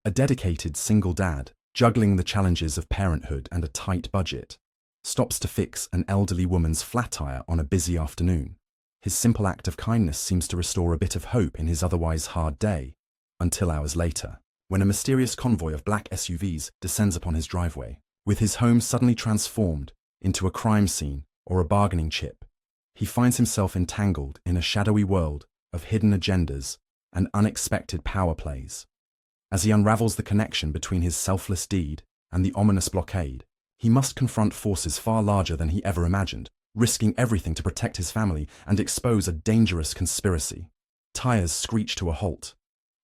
A dedicated single dad, juggling the challenges of parenthood and a tight budget, stops to fix an elderly woman's flat tire on a busy afternoon. His simple act of kindness seems to restore a bit of hope in his otherwise hard day, until hours later, when a mysterious convoy of black SUVs descends upon his driveway, with his home suddenly transformed into a crime scene or a bargaining chip. He finds himself entangled in a shadowy world of hidden agendas and unexpected power plays. As he unravels the connection between his selfless deed and the ominous blockade, he must confront forces far larger than he ever imagined, risking everything to protect his family and expose a dangerous conspiracy. Tires screech to a halt.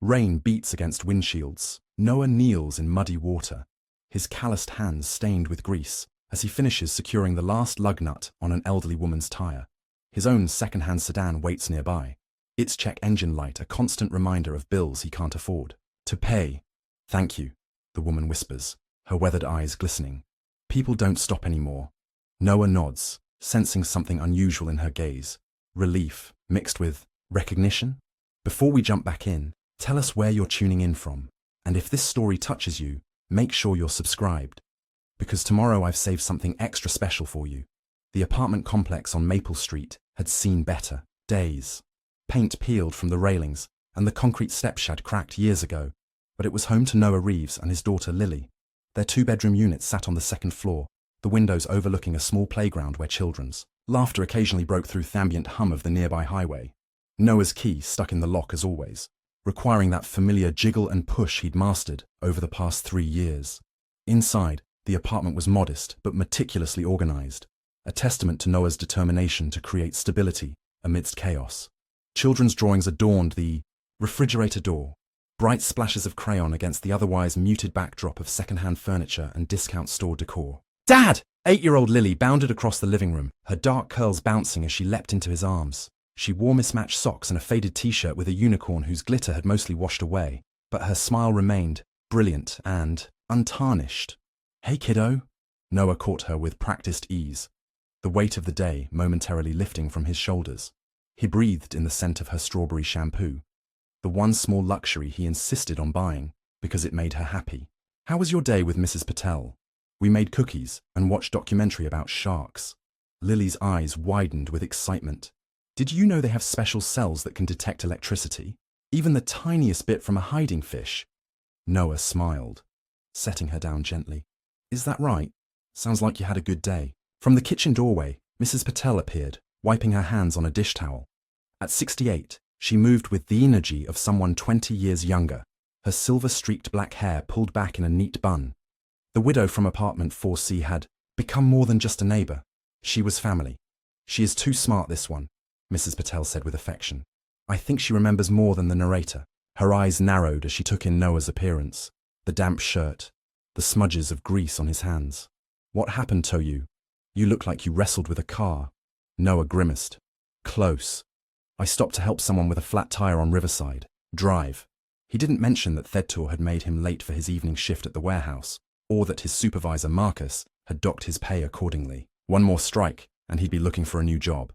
Rain beats against windshields. Noah kneels in muddy water, his calloused hands stained with grease, as he finishes securing the last lug nut on an elderly woman's tire. His own second-hand sedan waits nearby, its check engine light a constant reminder of bills he can't afford to pay. "Thank you," the woman whispers, her weathered eyes glistening. "People don't stop anymore." Noah nods, sensing something unusual in her gaze, relief mixed with recognition. Before we jump back in, tell us where you're tuning in from, and if this story touches you, make sure you're subscribed, because tomorrow I've saved something extra special for you. The apartment complex on Maple Street had seen better days. Paint peeled from the railings, and the concrete steps had cracked years ago, but it was home to Noah Reeves and his daughter Lily. Their two-bedroom unit sat on the second floor, the windows overlooking a small playground where children's laughter occasionally broke through the ambient hum of the nearby highway. Noah's key stuck in the lock as always, requiring that familiar jiggle and push he'd mastered over the past 3 years. Inside, the apartment was modest but meticulously organized, a testament to Noah's determination to create stability amidst chaos. Children's drawings adorned the refrigerator door, bright splashes of crayon against the otherwise muted backdrop of second-hand furniture and discount store decor. "Dad!" 8-year-old Lily bounded across the living room, her dark curls bouncing as she leapt into his arms. She wore mismatched socks and a faded t-shirt with a unicorn whose glitter had mostly washed away, but her smile remained brilliant and untarnished. "Hey, kiddo." Noah caught her with practiced ease, the weight of the day momentarily lifting from his shoulders. He breathed in the scent of her strawberry shampoo, the one small luxury he insisted on buying because it made her happy. "How was your day with Mrs. Patel?" "We made cookies and watched documentary about sharks." Lily's eyes widened with excitement. "Did you know they have special cells that can detect electricity? Even the tiniest bit from a hiding fish?" Noah smiled, setting her down gently. "Is that right? Sounds like you had a good day." From the kitchen doorway, Mrs. Patel appeared, wiping her hands on a dish towel. At 68, she moved with the energy of someone 20 years younger, her silver-streaked black hair pulled back in a neat bun. The widow from apartment 4C had become more than just a neighbor. She was family. "She is too smart, this one," Mrs. Patel said with affection. "I think she remembers more than the narrator." Her eyes narrowed as she took in Noah's appearance, the damp shirt, the smudges of grease on his hands. "What happened to you? You look like you wrestled with a car." Noah grimaced. "Close. I stopped to help someone with a flat tire on Riverside Drive." He didn't mention that Thedtor had made him late for his evening shift at the warehouse, or that his supervisor Marcus had docked his pay accordingly. One more strike, and he'd be looking for a new job.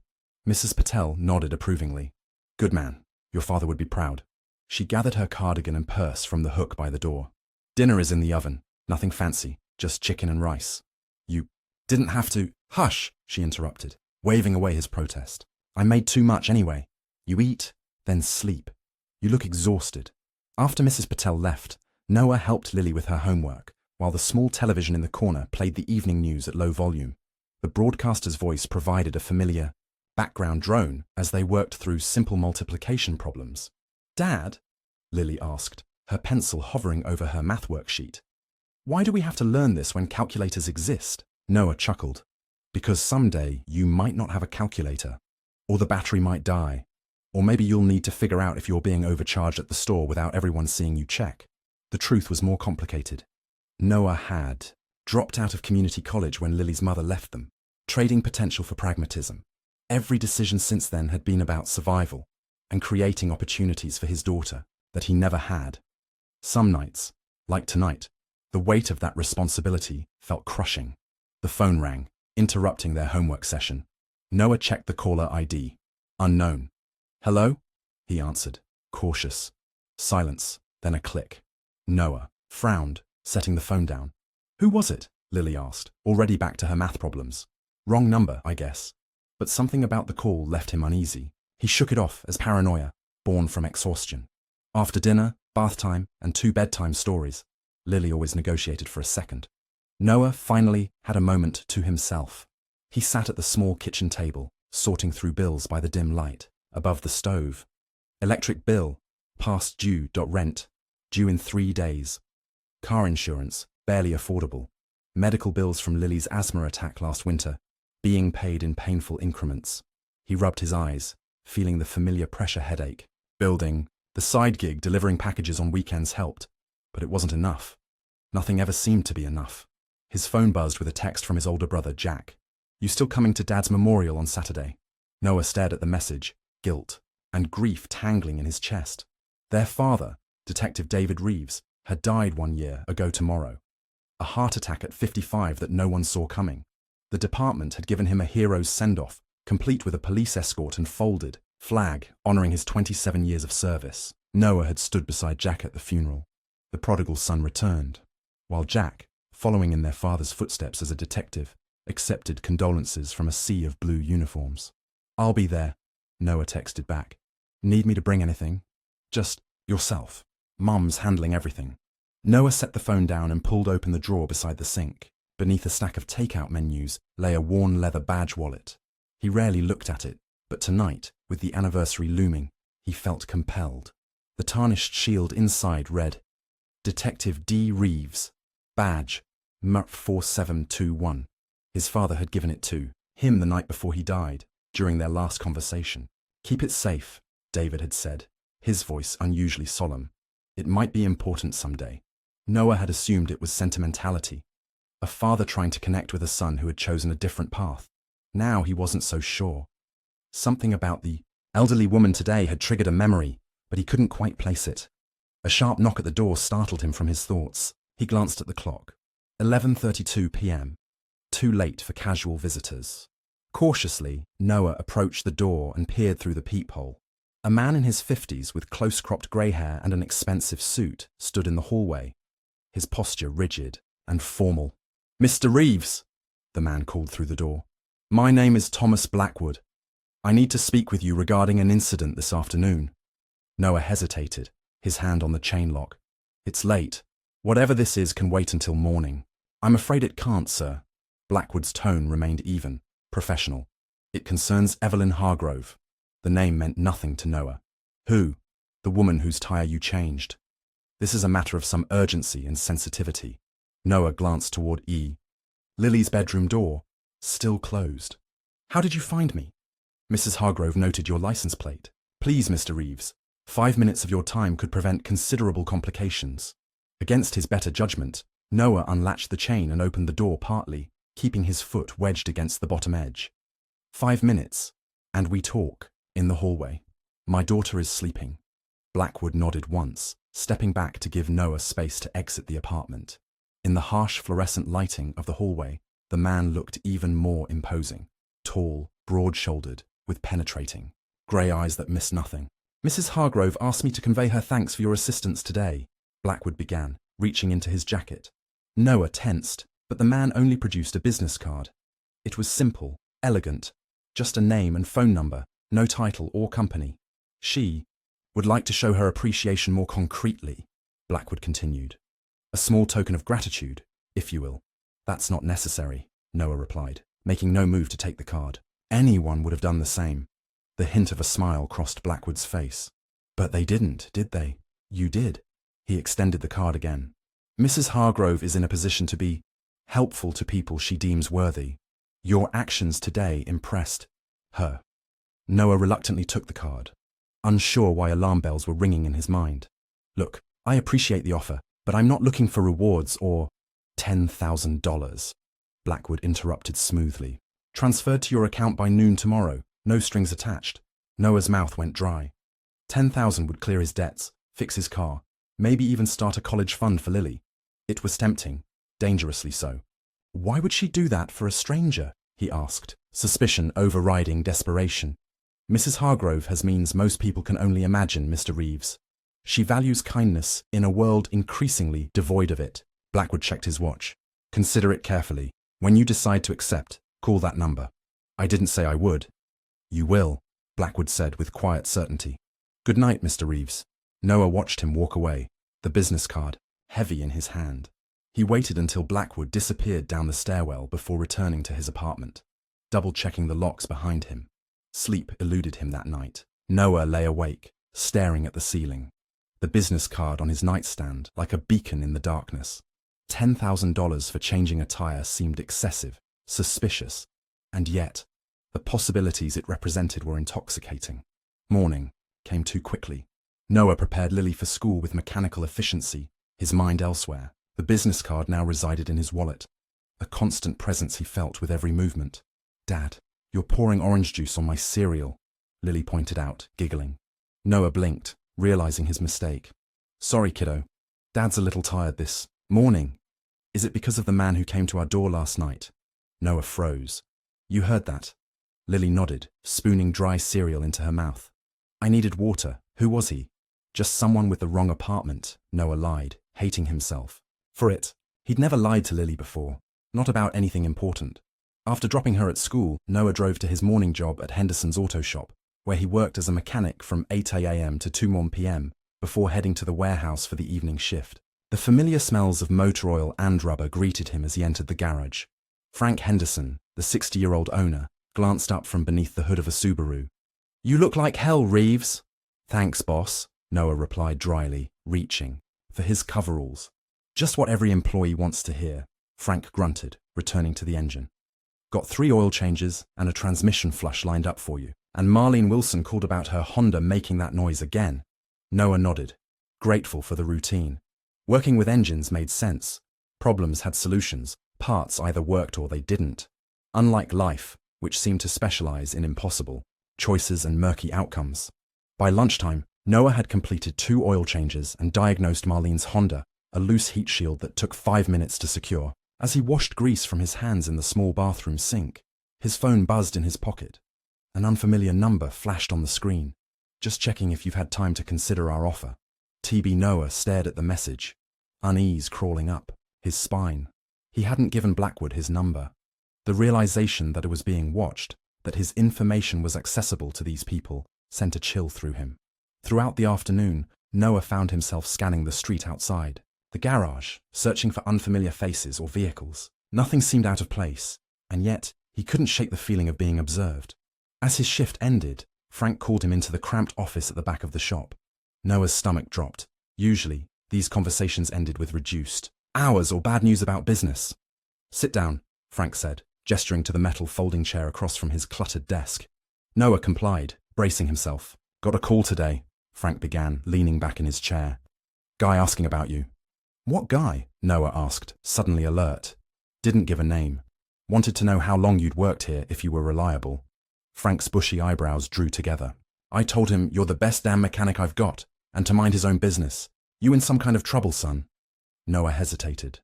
Mrs. Patel nodded approvingly. "Good man. Your father would be proud." She gathered her cardigan and purse from the hook by the door. "Dinner is in the oven. Nothing fancy, just chicken and rice." "You didn't have to—" "Hush," she interrupted, waving away his protest. "I made too much anyway. You eat, then sleep. You look exhausted." After Mrs. Patel left, Noah helped Lily with her homework, while the small television in the corner played the evening news at low volume. The broadcaster's voice provided a familiar background drone as they worked through simple multiplication problems. "Dad?" Lily asked, her pencil hovering over her math worksheet. "Why do we have to learn this when calculators exist?" Noah chuckled. "Because someday you might not have a calculator, or the battery might die, or maybe you'll need to figure out if you're being overcharged at the store without everyone seeing you check." The truth was more complicated. Noah had dropped out of community college when Lily's mother left them, trading potential for pragmatism. Every decision since then had been about survival and creating opportunities for his daughter that he never had. Some nights, like tonight, the weight of that responsibility felt crushing. The phone rang, interrupting their homework session. Noah checked the caller ID. Unknown. "Hello?" he answered, cautious. Silence, then a click. "Noah." frowned, setting the phone down. Who was it? Lily asked, already back to her math problems. Wrong number, I guess. But something about the call left him uneasy. He shook it off as paranoia, born from exhaustion. After dinner, bath time, and 2 bedtime stories, Lily always negotiated for a second. Noah finally had a moment to himself. He sat at the small kitchen table, sorting through bills by the dim light, above the stove. Electric bill, past due. Rent, due in 3 days. Car insurance, barely affordable. Medical bills from Lily's asthma attack last winter, being paid in painful increments. He rubbed his eyes, feeling the familiar pressure headache. Building, the side gig delivering packages on weekends helped, but it wasn't enough. Nothing ever seemed to be enough. His phone buzzed with a text from his older brother, Jack. You still coming to Dad's memorial on Saturday? Noah stared at the message, guilt and grief tangling in his chest. Their father, Detective David Reeves, had died 1 year ago tomorrow. A heart attack at 55 that no one saw coming. The department had given him a hero's send-off, complete with a police escort and folded flag honoring his 27 years of service. Noah had stood beside Jack at the funeral. The prodigal son returned, while Jack, following in their father's footsteps as a detective, accepted condolences from a sea of blue uniforms. I'll be there, Noah texted back. Need me to bring anything? Just yourself. Mum's handling everything. Noah set the phone down and pulled open the drawer beside the sink. Beneath a stack of takeout menus lay a worn leather badge wallet. He rarely looked at it, but tonight, with the anniversary looming, he felt compelled. The tarnished shield inside read, Detective D. Reeves, badge, MURF 4721. His father had given it to him the night before he died, during their last conversation. Keep it safe, David had said, his voice unusually solemn. It might be important someday. Noah had assumed it was sentimentality, a father trying to connect with a son who had chosen a different path. Now he wasn't so sure. Something about the elderly woman today had triggered a memory, but he couldn't quite place it. A sharp knock at the door startled him from his thoughts. He glanced at the clock. 11:32 p.m. Too late for casual visitors. Cautiously, Noah approached the door and peered through the peephole. A man in his 50s with close-cropped grey hair and an expensive suit stood in the hallway, his posture rigid and formal. Mr. Reeves, the man called through the door. My name is Thomas Blackwood. I need to speak with you regarding an incident this afternoon. Noah hesitated, his hand on the chain lock. It's late. Whatever this is can wait until morning. I'm afraid it can't, sir. Blackwood's tone remained even, professional. It concerns Evelyn Hargrove. The name meant nothing to Noah. Who? The woman whose tire you changed. This is a matter of some urgency and sensitivity. Noah glanced toward E. Lily's bedroom door, still closed. How did you find me? Mrs. Hargrove noted your license plate. Please, Mr. Reeves, 5 minutes of your time could prevent considerable complications. Against his better judgment, Noah unlatched the chain and opened the door partly, keeping his foot wedged against the bottom edge. 5 minutes, and we talk, in the hallway. My daughter is sleeping. Blackwood nodded once, stepping back to give Noah space to exit the apartment. In the harsh fluorescent lighting of the hallway, the man looked even more imposing. Tall, broad-shouldered, with penetrating, grey eyes that missed nothing. Mrs. Hargrove asked me to convey her thanks for your assistance today, Blackwood began, reaching into his jacket. Noah tensed, but the man only produced a business card. It was simple, elegant, just a name and phone number, no title or company. She would like to show her appreciation more concretely, Blackwood continued. A small token of gratitude, if you will. That's not necessary, Noah replied, making no move to take the card. Anyone would have done the same. The hint of a smile crossed Blackwood's face. But they didn't, did they? You did. He extended the card again. Mrs. Hargrove is in a position to be helpful to people she deems worthy. Your actions today impressed her. Noah reluctantly took the card, unsure why alarm bells were ringing in his mind. Look, I appreciate the offer, but I'm not looking for rewards or $10,000. Blackwood interrupted smoothly. Transferred to your account by noon tomorrow, no strings attached. Noah's mouth went dry. 10,000 would clear his debts, fix his car, maybe even start a college fund for Lily. It was tempting, dangerously so. Why would she do that for a stranger? He asked, suspicion overriding desperation. Mrs. Hargrove has means most people can only imagine, Mr. Reeves. She values kindness in a world increasingly devoid of it. Blackwood checked his watch. Consider it carefully. When you decide to accept, call that number. I didn't say I would. You will, Blackwood said with quiet certainty. Good night, Mr. Reeves. Noah watched him walk away, the business card heavy in his hand. He waited until Blackwood disappeared down the stairwell before returning to his apartment, double-checking the locks behind him. Sleep eluded him that night. Noah lay awake, staring at the ceiling, the business card on his nightstand like a beacon in the darkness. $10,000 for changing a tire seemed excessive, suspicious, and yet, the possibilities it represented were intoxicating. Morning came too quickly. Noah prepared Lily for school with mechanical efficiency, his mind elsewhere. The business card now resided in his wallet, a constant presence he felt with every movement. Dad, you're pouring orange juice on my cereal, Lily pointed out, giggling. Noah blinked, realizing his mistake. Sorry, kiddo. Dad's a little tired this morning. Is it because of the man who came to our door last night? Noah froze. You heard that? Lily nodded, spooning dry cereal into her mouth. I needed water. Who was he? Just someone with the wrong apartment, Noah lied, hating himself for it. He'd never lied to Lily before, not about anything important. After dropping her at school, Noah drove to his morning job at Henderson's auto shop, where he worked as a mechanic from 8 a.m. to 2 p.m. before heading to the warehouse for the evening shift. The familiar smells of motor oil and rubber greeted him as he entered the garage. Frank Henderson, the 60-year-old owner, glanced up from beneath the hood of a Subaru. You look like hell, Reeves. Thanks, boss, Noah replied dryly, reaching for his coveralls. Just what every employee wants to hear, Frank grunted, returning to the engine. Got 3 oil changes and a transmission flush lined up for you. And Marlene Wilson called about her Honda making that noise again. Noah nodded, grateful for the routine. Working with engines made sense. Problems had solutions. Parts either worked or they didn't. Unlike life, which seemed to specialize in impossible choices and murky outcomes. By lunchtime, Noah had completed 2 oil changes and diagnosed Marlene's Honda, a loose heat shield that took 5 minutes to secure. As he washed grease from his hands in the small bathroom sink, his phone buzzed in his pocket. An unfamiliar number flashed on the screen. Just checking if you've had time to consider our offer. TB Noah stared at the message, unease crawling up his spine. He hadn't given Blackwood his number. The realization that it was being watched, that his information was accessible to these people, sent a chill through him. Throughout the afternoon, Noah found himself scanning the street outside, the garage, searching for unfamiliar faces or vehicles. Nothing seemed out of place, and yet he couldn't shake the feeling of being observed. As his shift ended, Frank called him into the cramped office at the back of the shop. Noah's stomach dropped. Usually, these conversations ended with reduced hours or bad news about business. Sit down, Frank said, gesturing to the metal folding chair across from his cluttered desk. Noah complied, bracing himself. Got a call today, Frank began, leaning back in his chair. Guy asking about you. What guy? Noah asked, suddenly alert. Didn't give a name. Wanted to know how long you'd worked here if you were reliable. Frank's bushy eyebrows drew together. I told him you're the best damn mechanic I've got, and to mind his own business. You in some kind of trouble, son? Noah hesitated.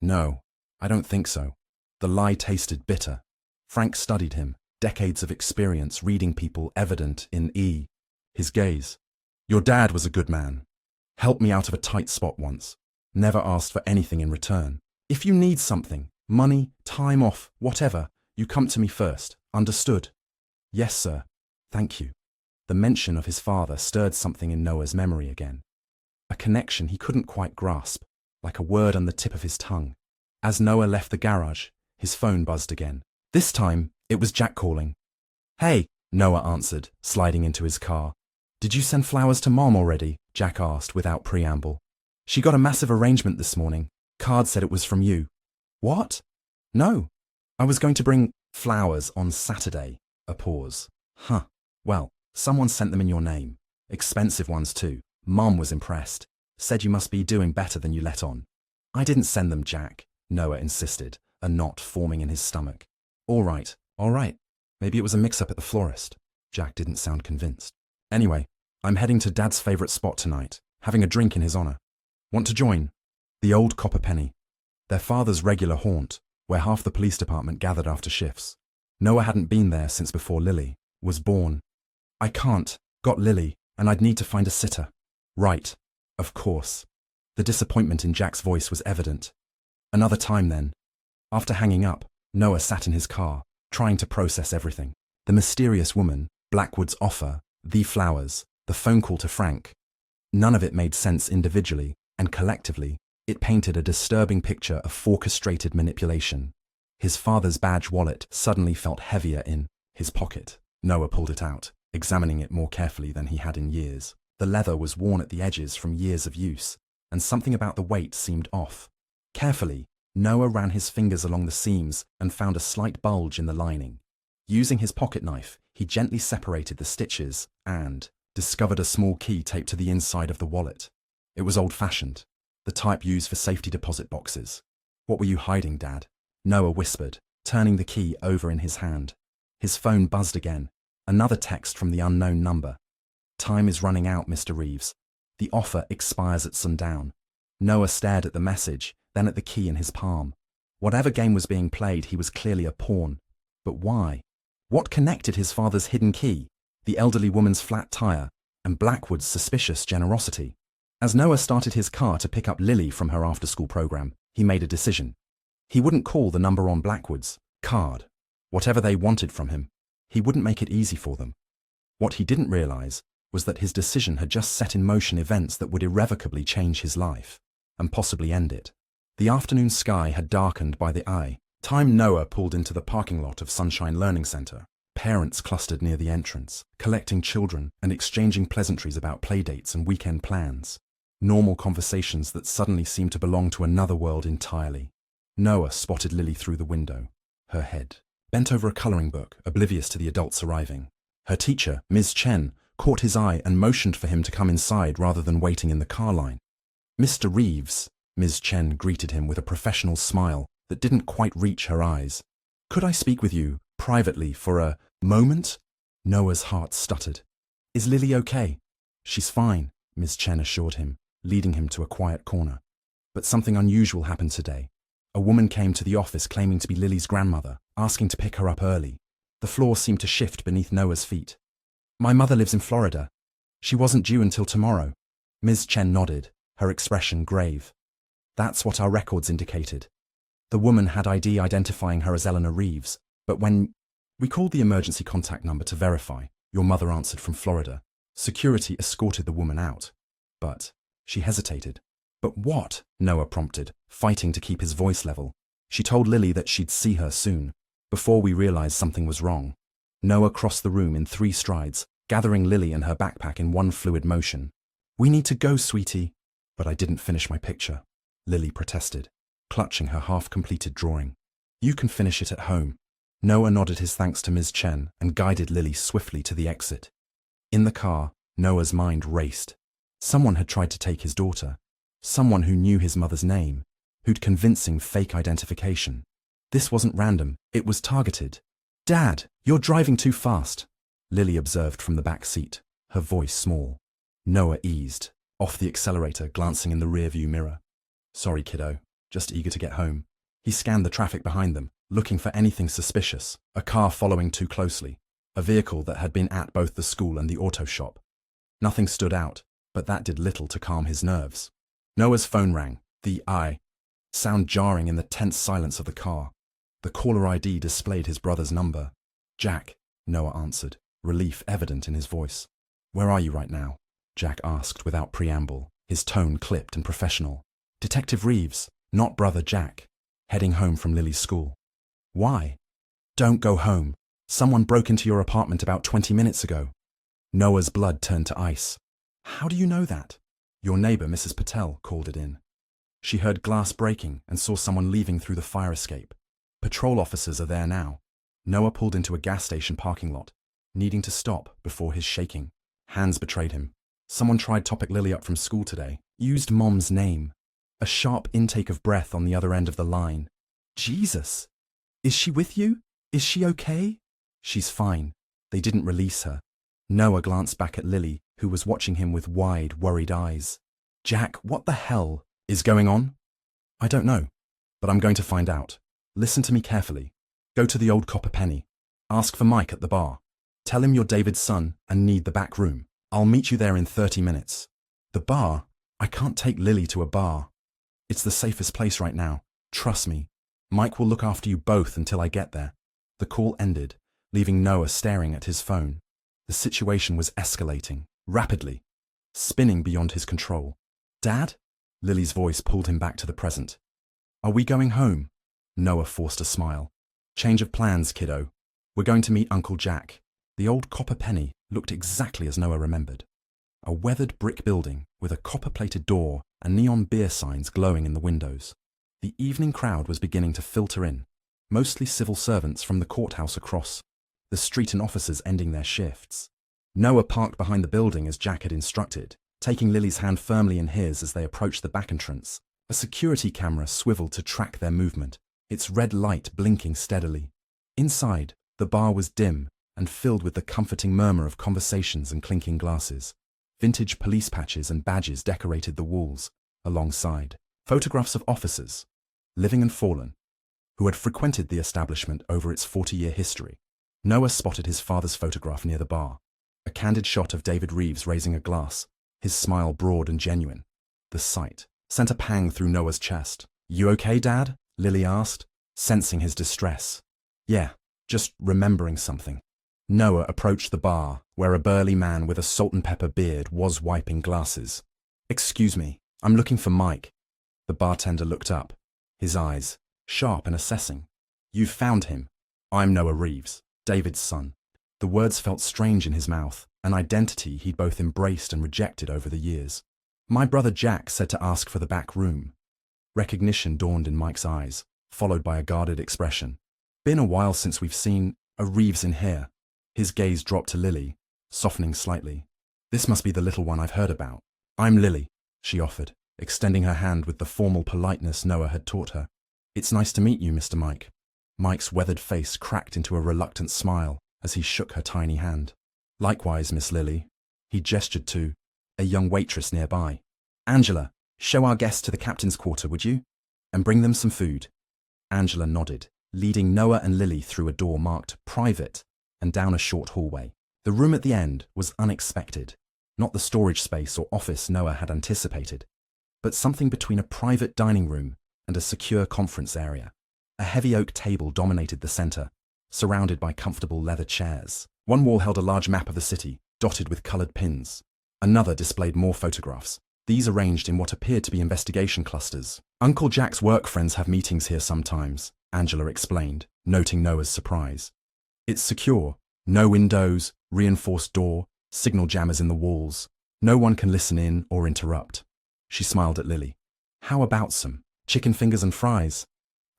No, I don't think so. The lie tasted bitter. Frank studied him, decades of experience reading people evident in his gaze. Your dad was a good man. Helped me out of a tight spot once. Never asked for anything in return. If you need something, money, time off, whatever, you come to me first. Understood? Yes, sir. Thank you. The mention of his father stirred something in Noah's memory again. A connection he couldn't quite grasp, like a word on the tip of his tongue. As Noah left the garage, his phone buzzed again. This time, it was Jack calling. Hey, Noah answered, sliding into his car. Did you send flowers to Mom already? Jack asked without preamble. She got a massive arrangement this morning. Card said it was from you. What? No. I was going to bring flowers on Saturday. A pause. Huh. Well, someone sent them in your name. Expensive ones too. Mom was impressed. Said you must be doing better than you let on. I didn't send them, Jack, Noah insisted, a knot forming in his stomach. All right. Maybe it was a mix-up at the florist. Jack didn't sound convinced. Anyway, I'm heading to Dad's favorite spot tonight, having a drink in his honor. Want to join? The old Copper Penny. Their father's regular haunt, where half the police department gathered after shifts. Noah hadn't been there since before Lily was born. I can't. Got Lily, and I'd need to find a sitter. Right. Of course. The disappointment in Jack's voice was evident. Another time then. After hanging up, Noah sat in his car, trying to process everything. The mysterious woman, Blackwood's offer, the flowers, the phone call to Frank. None of it made sense individually, and collectively, it painted a disturbing picture of orchestrated manipulation. His father's badge wallet suddenly felt heavier in his pocket. Noah pulled it out, examining it more carefully than he had in years. The leather was worn at the edges from years of use, and something about the weight seemed off. Carefully, Noah ran his fingers along the seams and found a slight bulge in the lining. Using his pocket knife, he gently separated the stitches and discovered a small key taped to the inside of the wallet. It was old-fashioned, the type used for safety deposit boxes. "What were you hiding, Dad?" Noah whispered, turning the key over in his hand. His phone buzzed again, another text from the unknown number. "Time is running out, Mr. Reeves. The offer expires at sundown." Noah stared at the message, then at the key in his palm. Whatever game was being played, he was clearly a pawn. But why? What connected his father's hidden key, the elderly woman's flat tire, and Blackwood's suspicious generosity? As Noah started his car to pick up Lily from her after-school program, he made a decision. He wouldn't call the number on Blackwood's card. Whatever they wanted from him, he wouldn't make it easy for them. What he didn't realize was that his decision had just set in motion events that would irrevocably change his life, and possibly end it. The afternoon sky had darkened by the time Noah pulled into the parking lot of Sunshine Learning Center. Parents clustered near the entrance, collecting children and exchanging pleasantries about playdates and weekend plans. Normal conversations that suddenly seemed to belong to another world entirely. Noah spotted Lily through the window, her head bent over a coloring book, oblivious to the adults arriving. Her teacher, Ms. Chen, caught his eye and motioned for him to come inside rather than waiting in the car line. "Mr. Reeves," Ms. Chen greeted him with a professional smile that didn't quite reach her eyes. "Could I speak with you, privately, for a moment?" Noah's heart stuttered. "Is Lily okay?" "She's fine," Ms. Chen assured him, leading him to a quiet corner. But something unusual happened today. A woman came to the office claiming to be Lily's grandmother, asking to pick her up early. The floor seemed to shift beneath Noah's feet. "My mother lives in Florida. She wasn't due until tomorrow." Ms. Chen nodded, her expression grave. "That's what our records indicated. The woman had ID identifying her as Eleanor Reeves, but when we called the emergency contact number to verify, your mother answered from Florida. Security escorted the woman out. But she hesitated. "But what?" Noah prompted, fighting to keep his voice level. "She told Lily that she'd see her soon." Before we realized something was wrong, Noah crossed the room in 3 strides, gathering Lily and her backpack in one fluid motion. "We need to go, sweetie." "But I didn't finish my picture," Lily protested, clutching her half-completed drawing. "You can finish it at home." Noah nodded his thanks to Ms. Chen and guided Lily swiftly to the exit. In the car, Noah's mind raced. Someone had tried to take his daughter. Someone who knew his mother's name, who'd convincing fake identification. This wasn't random, it was targeted. "Dad, you're driving too fast," Lily observed from the back seat, her voice small. Noah eased, off the accelerator, glancing in the rearview mirror. "Sorry, kiddo, just eager to get home." He scanned the traffic behind them, looking for anything suspicious, a car following too closely, a vehicle that had been at both the school and the auto shop. Nothing stood out, but that did little to calm his nerves. Noah's phone rang, the sound jarring in the tense silence of the car. The caller ID displayed his brother's number. "Jack," Noah answered, relief evident in his voice. "Where are you right now?" Jack asked without preamble, his tone clipped and professional. "Detective Reeves, not brother Jack, heading home from Lily's school." "Why?" "Don't go home. Someone broke into your apartment about 20 minutes ago." Noah's blood turned to ice. "How do you know that?" "Your neighbor, Mrs. Patel, called it in. She heard glass breaking and saw someone leaving through the fire escape. Patrol officers are there now." Noah pulled into a gas station parking lot, needing to stop before his shaking hands betrayed him. "Someone tried to pick Lily up from school today, used Mom's name." A sharp intake of breath on the other end of the line. "Jesus! Is she with you? Is she okay?" "She's fine. They didn't release her." Noah glanced back at Lily, who was watching him with wide, worried eyes. "Jack, what the hell is going on?" "I don't know, but I'm going to find out. Listen to me carefully. Go to the old Copper Penny. Ask for Mike at the bar. Tell him you're David's son and need the back room. I'll meet you there in 30 minutes. The bar? I can't take Lily to a bar. It's the safest place right now. Trust me. Mike will look after you both until I get there. The call ended, leaving Noah staring at his phone. The situation was escalating, rapidly, spinning beyond his control. Dad? Lily's voice pulled him back to the present. Are we going home? Noah forced a smile. Change of plans, kiddo. We're going to meet Uncle Jack. The old copper penny looked exactly as Noah remembered. A weathered brick building with a copper-plated door and neon beer signs glowing in the windows. The evening crowd was beginning to filter in, mostly civil servants from the courthouse across, the street and officers ending their shifts. Noah parked behind the building as Jack had instructed, taking Lily's hand firmly in his as they approached the back entrance. A security camera swiveled to track their movement, its red light blinking steadily. Inside, the bar was dim and filled with the comforting murmur of conversations and clinking glasses. Vintage police patches and badges decorated the walls, alongside photographs of officers, living and fallen, who had frequented the establishment over its 40-year history. Noah spotted his father's photograph near the bar, a candid shot of David Reeves raising a glass, his smile broad and genuine. The sight sent a pang through Noah's chest. You okay, Dad? Lily asked, sensing his distress. Yeah, just remembering something. Noah approached the bar, where a burly man with a salt and pepper beard was wiping glasses. Excuse me, I'm looking for Mike. The bartender looked up, his eyes sharp and assessing. You've found him. I'm Noah Reeves, David's son. The words felt strange in his mouth, an identity he'd both embraced and rejected over the years. My brother Jack said to ask for the back room. Recognition dawned in Mike's eyes, followed by a guarded expression. Been a while since we've seen a Reeves in here. His gaze dropped to Lily, softening slightly. This must be the little one I've heard about. I'm Lily, she offered, extending her hand with the formal politeness Noah had taught her. It's nice to meet you, Mr. Mike. Mike's weathered face cracked into a reluctant smile as he shook her tiny hand. Likewise, Miss Lily. He gestured to a young waitress nearby. Angela, show our guests to the captain's quarter, would you? And bring them some food. Angela nodded, leading Noah and Lily through a door marked private and down a short hallway. The room at the end was unexpected, not the storage space or office Noah had anticipated, but something between a private dining room and a secure conference area. A heavy oak table dominated the center, surrounded by comfortable leather chairs. One wall held a large map of the city, dotted with colored pins. Another displayed more photographs, these arranged in what appeared to be investigation clusters. Uncle Jack's work friends have meetings here sometimes, Angela explained, noting Noah's surprise. It's secure. No windows, reinforced door, signal jammers in the walls. No one can listen in or interrupt. She smiled at Lily. How about some chicken fingers and fries?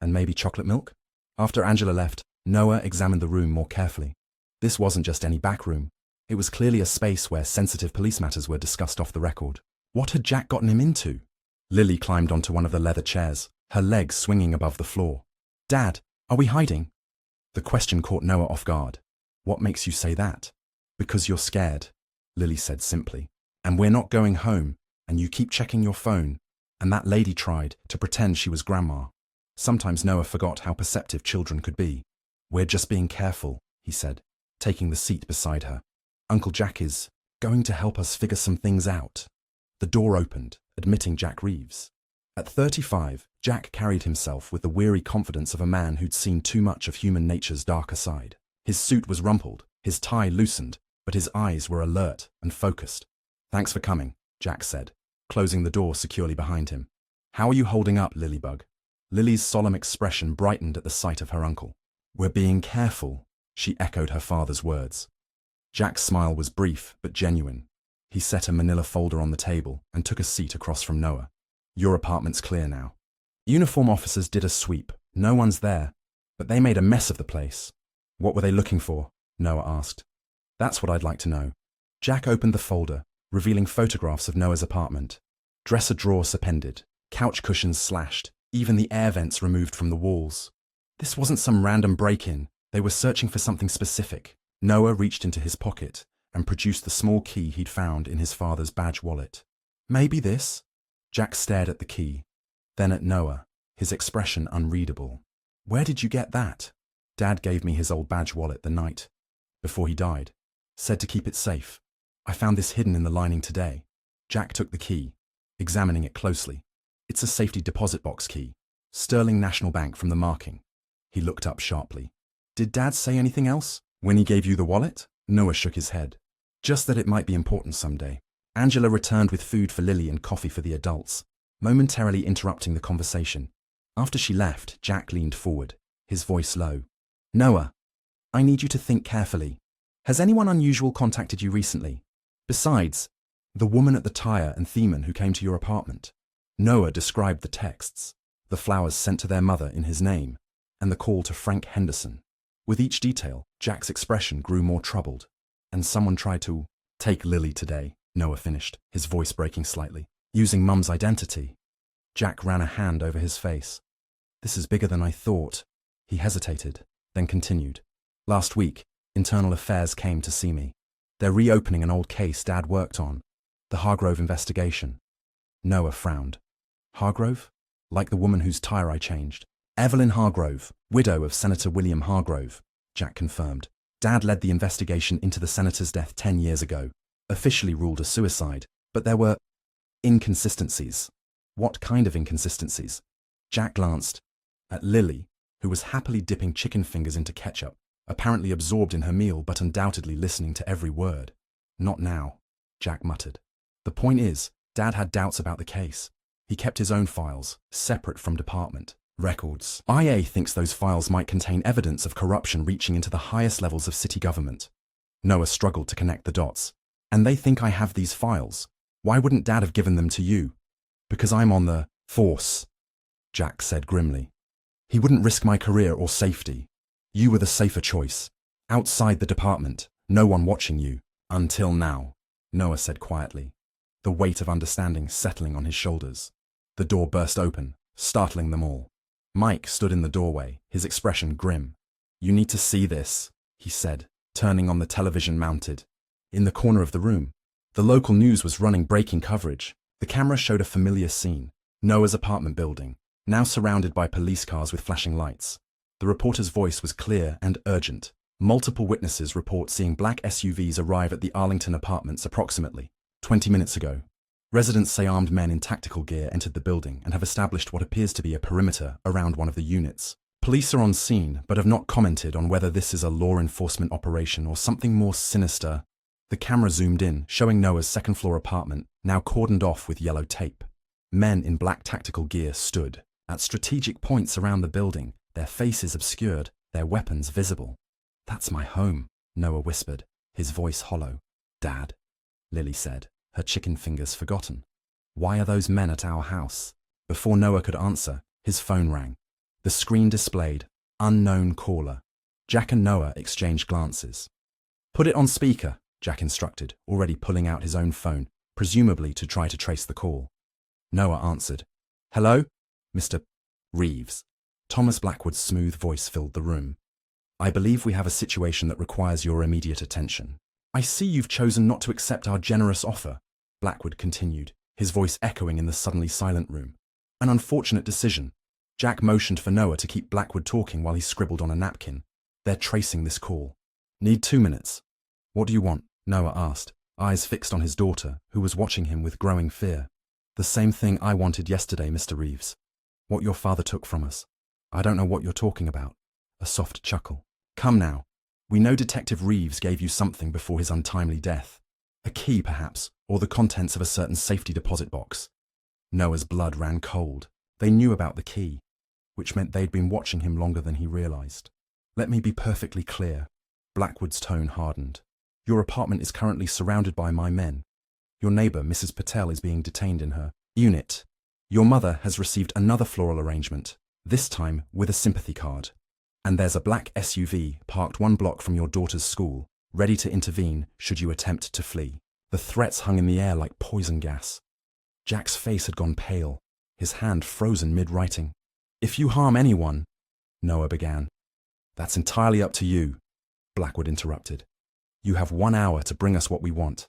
And maybe chocolate milk? After Angela left, Noah examined the room more carefully. This wasn't just any back room. It was clearly a space where sensitive police matters were discussed off the record. What had Jack gotten him into? Lily climbed onto one of the leather chairs, her legs swinging above the floor. Dad, are we hiding? The question caught Noah off guard. What makes you say that? Because you're scared, Lily said simply. And we're not going home, and you keep checking your phone. And that lady tried to pretend she was Grandma. Sometimes Noah forgot how perceptive children could be. We're just being careful, he said, taking the seat beside her. Uncle Jack is going to help us figure some things out. The door opened, admitting Jack Reeves. At 35, Jack carried himself with the weary confidence of a man who'd seen too much of human nature's darker side. His suit was rumpled, his tie loosened, but his eyes were alert and focused. Thanks for coming, Jack said, closing the door securely behind him. How are you holding up, Lilybug? Lily's solemn expression brightened at the sight of her uncle. We're being careful, she echoed her father's words. Jack's smile was brief but genuine. He set a manila folder on the table and took a seat across from Noah. Your apartment's clear now. Uniform officers did a sweep. No one's there, but they made a mess of the place. What were they looking for? Noah asked. That's what I'd like to know. Jack opened the folder, revealing photographs of Noah's apartment. Dresser drawers appended, couch cushions slashed, even the air vents removed from the walls. This wasn't some random break-in. They were searching for something specific. Noah reached into his pocket and produced the small key he'd found in his father's badge wallet. Maybe this? Jack stared at the key, then at Noah, his expression unreadable. Where did you get that? Dad gave me his old badge wallet the night before he died. Said to keep it safe. I found this hidden in the lining today. Jack took the key, examining it closely. It's a safety deposit box key. Sterling National Bank from the marking. He looked up sharply. Did Dad say anything else? When he gave you the wallet? Noah shook his head. Just that it might be important someday. Angela returned with food for Lily and coffee for the adults, momentarily interrupting the conversation. After she left, Jack leaned forward, his voice low. Noah, I need you to think carefully. Has anyone unusual contacted you recently? Besides, the woman at the tire and Thiemann who came to your apartment. Noah described the texts, the flowers sent to their mother in his name, and the call to Frank Henderson. With each detail, Jack's expression grew more troubled. And someone tried to take Lily today, Noah finished, his voice breaking slightly. Using Mum's identity. Jack ran a hand over his face. This is bigger than I thought. He hesitated, then continued. Last week, Internal Affairs came to see me. They're reopening an old case Dad worked on, the Hargrove investigation. Noah frowned. Hargrove? Like the woman whose tire I changed. Evelyn Hargrove, widow of Senator William Hargrove, Jack confirmed. Dad led the investigation into the senator's death 10 years ago, officially ruled a suicide, but there were inconsistencies. What kind of inconsistencies? Jack glanced at Lily, who was happily dipping chicken fingers into ketchup, apparently absorbed in her meal but undoubtedly listening to every word. Not now, Jack muttered. The point is, Dad had doubts about the case. He kept his own files, separate from department records. IA thinks those files might contain evidence of corruption reaching into the highest levels of city government. Noah struggled to connect the dots. And they think I have these files. Why wouldn't Dad have given them to you? Because I'm on the force, Jack said grimly. He wouldn't risk my career or safety. You were the safer choice. Outside the department, no one watching you. Until now, Noah said quietly, the weight of understanding settling on his shoulders. The door burst open, startling them all. Mike stood in the doorway, his expression grim. You need to see this, he said, turning on the television mounted. In the corner of the room, the local news was running breaking coverage. The camera showed a familiar scene, Noah's apartment building, now surrounded by police cars with flashing lights. The reporter's voice was clear and urgent. Multiple witnesses report seeing black SUVs arrive at the Arlington apartments approximately 20 minutes ago. Residents say armed men in tactical gear entered the building and have established what appears to be a perimeter around one of the units. Police are on scene but have not commented on whether this is a law enforcement operation or something more sinister. The camera zoomed in, showing Noah's second-floor apartment, now cordoned off with yellow tape. Men in black tactical gear stood at strategic points around the building, their faces obscured, their weapons visible. That's my home, Noah whispered, his voice hollow. Dad, Lily said, her chicken fingers forgotten. Why are those men at our house? Before Noah could answer, his phone rang. The screen displayed, unknown caller. Jack and Noah exchanged glances. Put it on speaker, Jack instructed, already pulling out his own phone, presumably to try to trace the call. Noah answered. Hello? Mr. Reeves. Thomas Blackwood's smooth voice filled the room. I believe we have a situation that requires your immediate attention. I see you've chosen not to accept our generous offer, Blackwood continued, his voice echoing in the suddenly silent room. An unfortunate decision. Jack motioned for Noah to keep Blackwood talking while he scribbled on a napkin. They're tracing this call. Need 2 minutes. What do you want? Noah asked, eyes fixed on his daughter, who was watching him with growing fear. The same thing I wanted yesterday, Mr. Reeves. What your father took from us. I don't know what you're talking about. A soft chuckle. Come now. We know Detective Reeves gave you something before his untimely death. A key, perhaps, or the contents of a certain safety deposit box. Noah's blood ran cold. They knew about the key, which meant they'd been watching him longer than he realized. Let me be perfectly clear. Blackwood's tone hardened. Your apartment is currently surrounded by my men. Your neighbor, Mrs. Patel, is being detained in her unit. Your mother has received another floral arrangement, this time with a sympathy card. And there's a black SUV parked 1 block from your daughter's school, ready to intervene should you attempt to flee. The threats hung in the air like poison gas. Jack's face had gone pale, his hand frozen mid-writing. If you harm anyone, Noah began. That's entirely up to you, Blackwood interrupted. You have 1 hour to bring us what we want.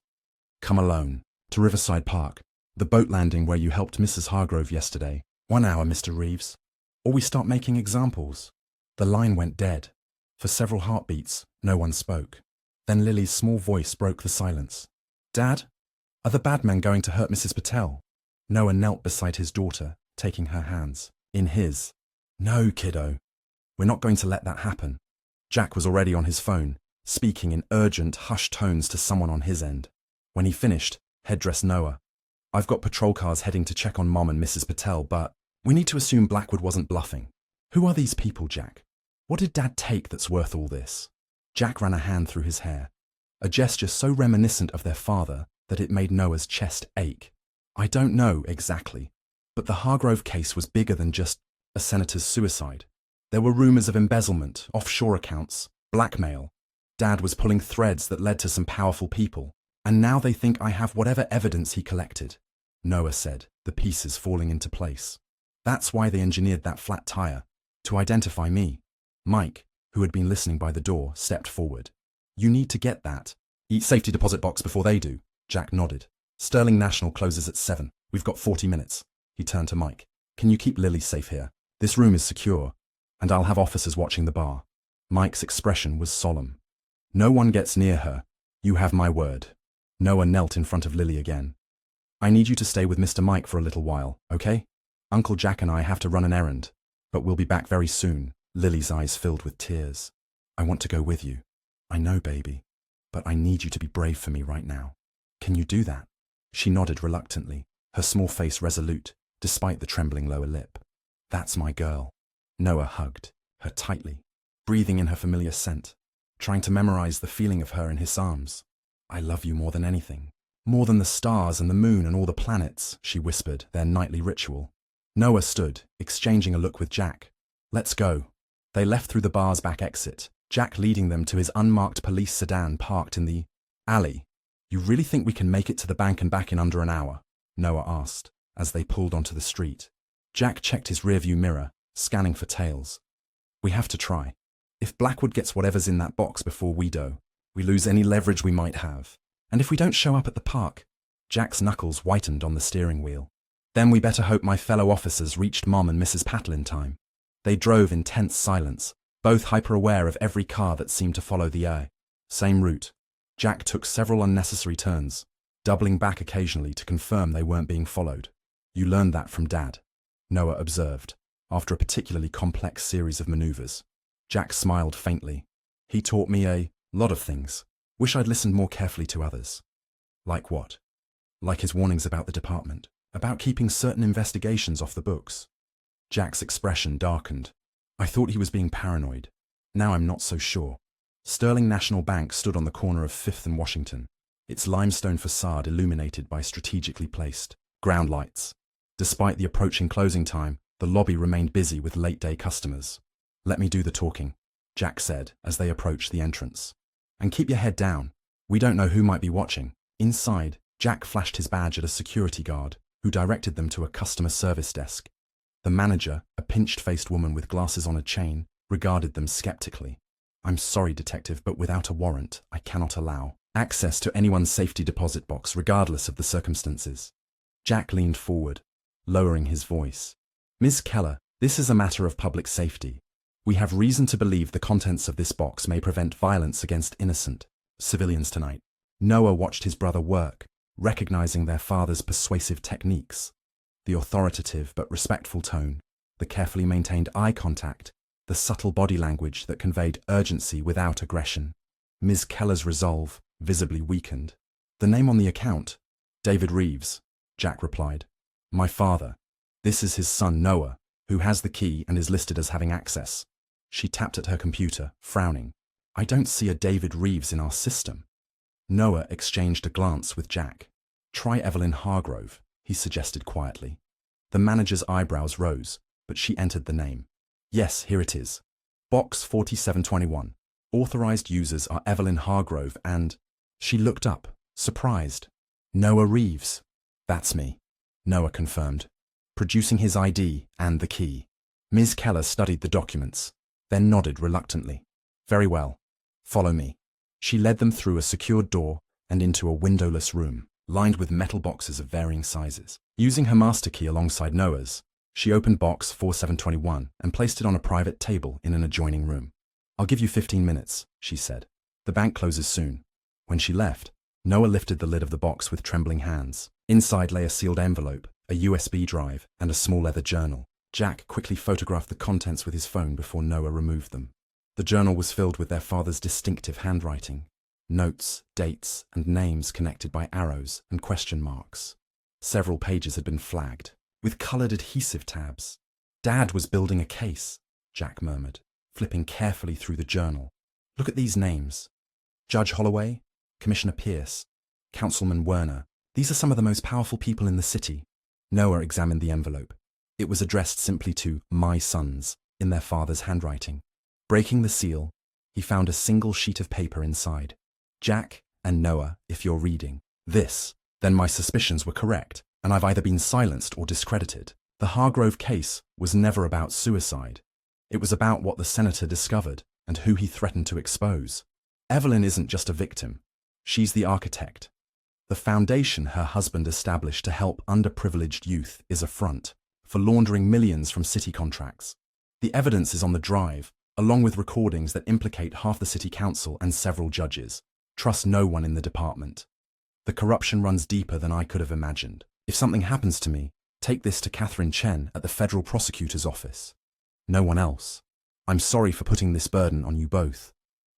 Come alone, to Riverside Park, the boat landing where you helped Mrs. Hargrove yesterday. 1 hour, Mr. Reeves. Or we start making examples. The line went dead. For several heartbeats, no one spoke. Then Lily's small voice broke the silence. Dad, are the bad men going to hurt Mrs. Patel? Noah knelt beside his daughter, taking her hands in his. No, kiddo. We're not going to let that happen. Jack was already on his phone, speaking in urgent, hushed tones to someone on his end. When he finished, headdressed Noah. I've got patrol cars heading to check on Mom and Mrs. Patel, but we need to assume Blackwood wasn't bluffing. Who are these people, Jack? What did Dad take that's worth all this? Jack ran a hand through his hair, a gesture so reminiscent of their father that it made Noah's chest ache. I don't know exactly, but the Hargrove case was bigger than just a senator's suicide. There were rumors of embezzlement, offshore accounts, blackmail. Dad was pulling threads that led to some powerful people, and now they think I have whatever evidence he collected, Noah said, the pieces falling into place. That's why they engineered that flat tire, to identify me. Mike, who had been listening by the door, stepped forward. You need to get that safety deposit box before they do. Jack nodded. Sterling National closes at 7. We've got 40 minutes. He turned to Mike. Can you keep Lily safe here? This room is secure, and I'll have officers watching the bar. Mike's expression was solemn. No one gets near her. You have my word. Noah knelt in front of Lily again. I need you to stay with Mr. Mike for a little while, okay? Uncle Jack and I have to run an errand, but we'll be back very soon. Lily's eyes filled with tears. I want to go with you. I know, baby, but I need you to be brave for me right now. Can you do that? She nodded reluctantly, her small face resolute, despite the trembling lower lip. That's my girl. Noah hugged her tightly, breathing in her familiar scent, trying to memorize the feeling of her in his arms. I love you more than anything. More than the stars and the moon and all the planets, she whispered, their nightly ritual. Noah stood, exchanging a look with Jack. Let's go. They left through the bar's back exit, Jack leading them to his unmarked police sedan parked in the alley. You really think we can make it to the bank and back in under an hour? Noah asked, as they pulled onto the street. Jack checked his rearview mirror, scanning for tails. We have to try. If Blackwood gets whatever's in that box before we do, we lose any leverage we might have. And if we don't show up at the park, Jack's knuckles whitened on the steering wheel. Then we better hope my fellow officers reached Mom and Mrs. Patel in time. They drove in tense silence, both hyper-aware of every car that seemed to follow the same route. Jack took several unnecessary turns, doubling back occasionally to confirm they weren't being followed. You learned that from Dad, Noah observed, after a particularly complex series of maneuvers. Jack smiled faintly. He taught me a lot of things. Wish I'd listened more carefully to others. Like what? Like his warnings about the department, about keeping certain investigations off the books. Jack's expression darkened. I thought he was being paranoid. Now I'm not so sure. Sterling National Bank stood on the corner of 5th and Washington, its limestone facade illuminated by strategically placed ground lights. Despite the approaching closing time, the lobby remained busy with late-day customers. Let me do the talking, Jack said as they approached the entrance. And keep your head down. We don't know who might be watching. Inside, Jack flashed his badge at a security guard, who directed them to a customer service desk. The manager, a pinched-faced woman with glasses on a chain, regarded them skeptically. I'm sorry, detective, but without a warrant, I cannot allow access to anyone's safety deposit box regardless of the circumstances. Jack leaned forward, lowering his voice. Ms. Keller, this is a matter of public safety. We have reason to believe the contents of this box may prevent violence against innocent civilians tonight. Noah watched his brother work, recognizing their father's persuasive techniques. The authoritative but respectful tone, the carefully maintained eye contact, the subtle body language that conveyed urgency without aggression. Ms. Keller's resolve visibly weakened. The name on the account? David Reeves, Jack replied. My father. This is his son Noah, who has the key and is listed as having access. She tapped at her computer, frowning. I don't see a David Reeves in our system. Noah exchanged a glance with Jack. Try Evelyn Hargrove, he suggested quietly. The manager's eyebrows rose, but she entered the name. Yes, here it is. Box 4721. Authorized users are Evelyn Hargrove and... She looked up, surprised. Noah Reeves. That's me, Noah confirmed, producing his ID and the key. Ms. Keller studied the documents, then nodded reluctantly. Very well. Follow me. She led them through a secured door and into a windowless room, lined with metal boxes of varying sizes. Using her master key alongside Noah's, she opened box 4721 and placed it on a private table in an adjoining room. I'll give you 15 minutes, she said. The bank closes soon. When she left, Noah lifted the lid of the box with trembling hands. Inside lay a sealed envelope, a USB drive, and a small leather journal. Jack quickly photographed the contents with his phone before Noah removed them. The journal was filled with their father's distinctive handwriting. Notes, dates, and names connected by arrows and question marks. Several pages had been flagged, with coloured adhesive tabs. Dad was building a case, Jack murmured, flipping carefully through the journal. Look at these names. Judge Holloway, Commissioner Pierce, Councilman Werner. These are some of the most powerful people in the city. Noah examined the envelope. It was addressed simply to "my sons" in their father's handwriting. Breaking the seal, he found a single sheet of paper inside. Jack and Noah, if you're reading this, then my suspicions were correct, and I've either been silenced or discredited. The Hargrove case was never about suicide. It was about what the senator discovered and who he threatened to expose. Evelyn isn't just a victim. She's the architect. The foundation her husband established to help underprivileged youth is a front for laundering millions from city contracts. The evidence is on the drive, along with recordings that implicate half the city council and several judges. Trust no one in the department. The corruption runs deeper than I could have imagined. If something happens to me, take this to Catherine Chen at the federal prosecutor's office. No one else. I'm sorry for putting this burden on you both.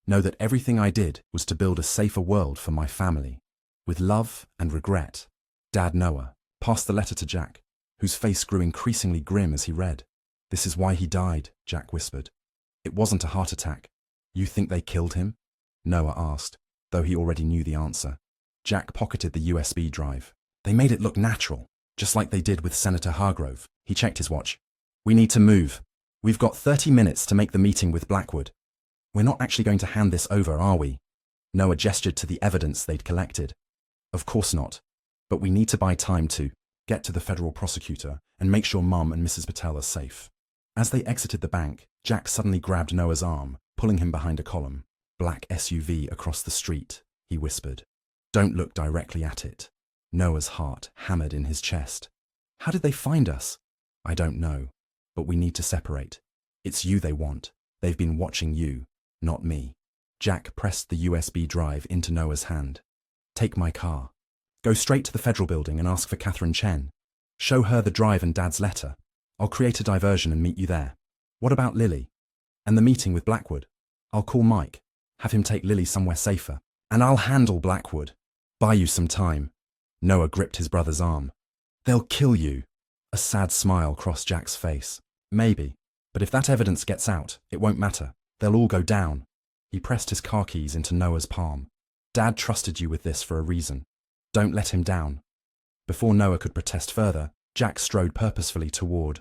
Know that everything I did was to build a safer world for my family. With love and regret, Dad. Noah passed the letter to Jack, whose face grew increasingly grim as he read. This is why he died, Jack whispered. It wasn't a heart attack. You think they killed him? Noah asked, though he already knew the answer. Jack pocketed the USB drive. They made it look natural, just like they did with Senator Hargrove. He checked his watch. We need to move. We've got 30 minutes to make the meeting with Blackwood. We're not actually going to hand this over, are we? Noah gestured to the evidence they'd collected. Of course not. But we need to buy time to get to the federal prosecutor and make sure Mum and Mrs. Patel are safe. As they exited the bank, Jack suddenly grabbed Noah's arm, pulling him behind a column. Black SUV across the street, he whispered. Don't look directly at it. Noah's heart hammered in his chest. How did they find us? I don't know, but we need to separate. It's you they want. They've been watching you, not me. Jack pressed the USB drive into Noah's hand. Take my car. Go straight to the federal building and ask for Catherine Chen. Show her the drive and Dad's letter. I'll create a diversion and meet you there. What about Lily? And the meeting with Blackwood? I'll call Mike. Have him take Lily somewhere safer. And I'll handle Blackwood. Buy you some time. Noah gripped his brother's arm. They'll kill you. A sad smile crossed Jack's face. Maybe. But if that evidence gets out, it won't matter. They'll all go down. He pressed his car keys into Noah's palm. Dad trusted you with this for a reason. Don't let him down. Before Noah could protest further, Jack strode purposefully toward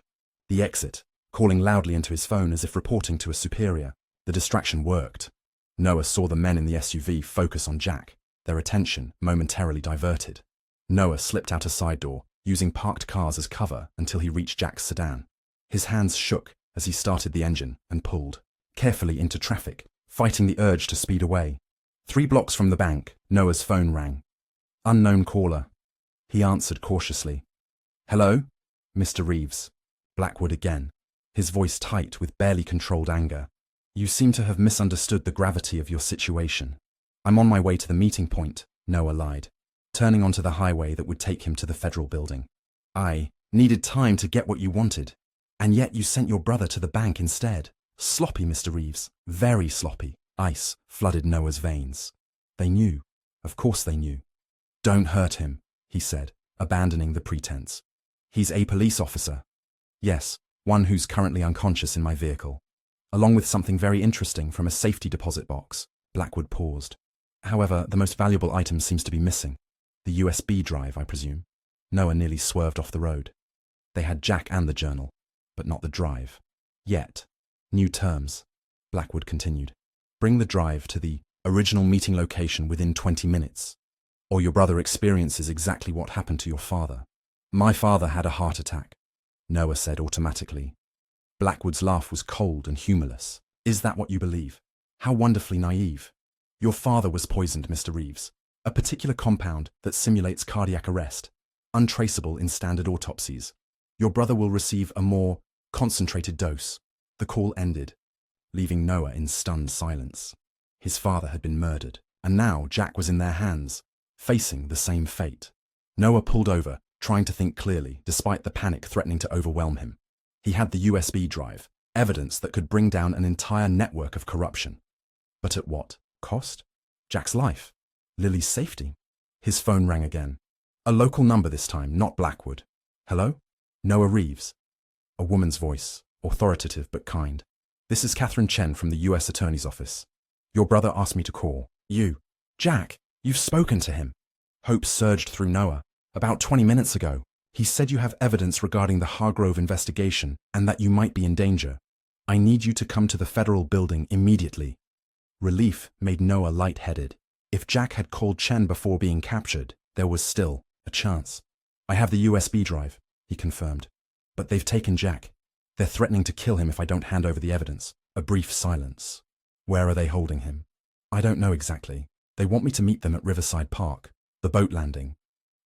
the exit, calling loudly into his phone as if reporting to a superior. The distraction worked. Noah saw the men in the SUV focus on Jack, their attention momentarily diverted. Noah slipped out a side door, using parked cars as cover until he reached Jack's sedan. His hands shook as he started the engine and pulled carefully into traffic, fighting the urge to speed away. 3 blocks from the bank, Noah's phone rang. Unknown caller. He answered cautiously. Hello? Mr. Reeves. Blackwood again, his voice tight with barely controlled anger. You seem to have misunderstood the gravity of your situation. I'm on my way to the meeting point, Noah lied, turning onto the highway that would take him to the federal building. I needed time to get what you wanted, and yet you sent your brother to the bank instead. Sloppy, Mr. Reeves. Very sloppy. Ice flooded Noah's veins. They knew. Of course they knew. Don't hurt him, he said, abandoning the pretense. He's a police officer. Yes, one who's currently unconscious in my vehicle. Along with something very interesting from a safety deposit box. Blackwood paused. However, the most valuable item seems to be missing. The USB drive, I presume. Noah nearly swerved off the road. They had Jack and the journal, but not the drive. Yet. New terms. Blackwood continued. Bring the drive to the original meeting location within 20 minutes, or your brother experiences exactly what happened to your father. My father had a heart attack, Noah said automatically. Blackwood's laugh was cold and humorless. Is that what you believe? How wonderfully naive. Your father was poisoned, Mr. Reeves. A particular compound that simulates cardiac arrest, untraceable in standard autopsies. Your brother will receive a more concentrated dose. The call ended, leaving Noah in stunned silence. His father had been murdered, and now Jack was in their hands, facing the same fate. Noah pulled over, trying to think clearly despite the panic threatening to overwhelm him. He had the USB drive, evidence that could bring down an entire network of corruption. But at what cost? Jack's life. Lily's safety. His phone rang again. A local number this time, not Blackwood. Hello? Noah Reeves. A woman's voice, authoritative but kind. This is Catherine Chen from the US Attorney's Office. Your brother asked me to call. You. Jack, you've spoken to him. Hope surged through Noah. About 20 minutes ago, he said you have evidence regarding the Hargrove investigation and that you might be in danger. I need you to come to the federal building immediately. Relief made Noah lightheaded. If Jack had called Chen before being captured, there was still a chance. I have the USB drive, he confirmed. But they've taken Jack. They're threatening to kill him if I don't hand over the evidence. A brief silence. Where are they holding him? I don't know exactly. They want me to meet them at Riverside Park, the boat landing.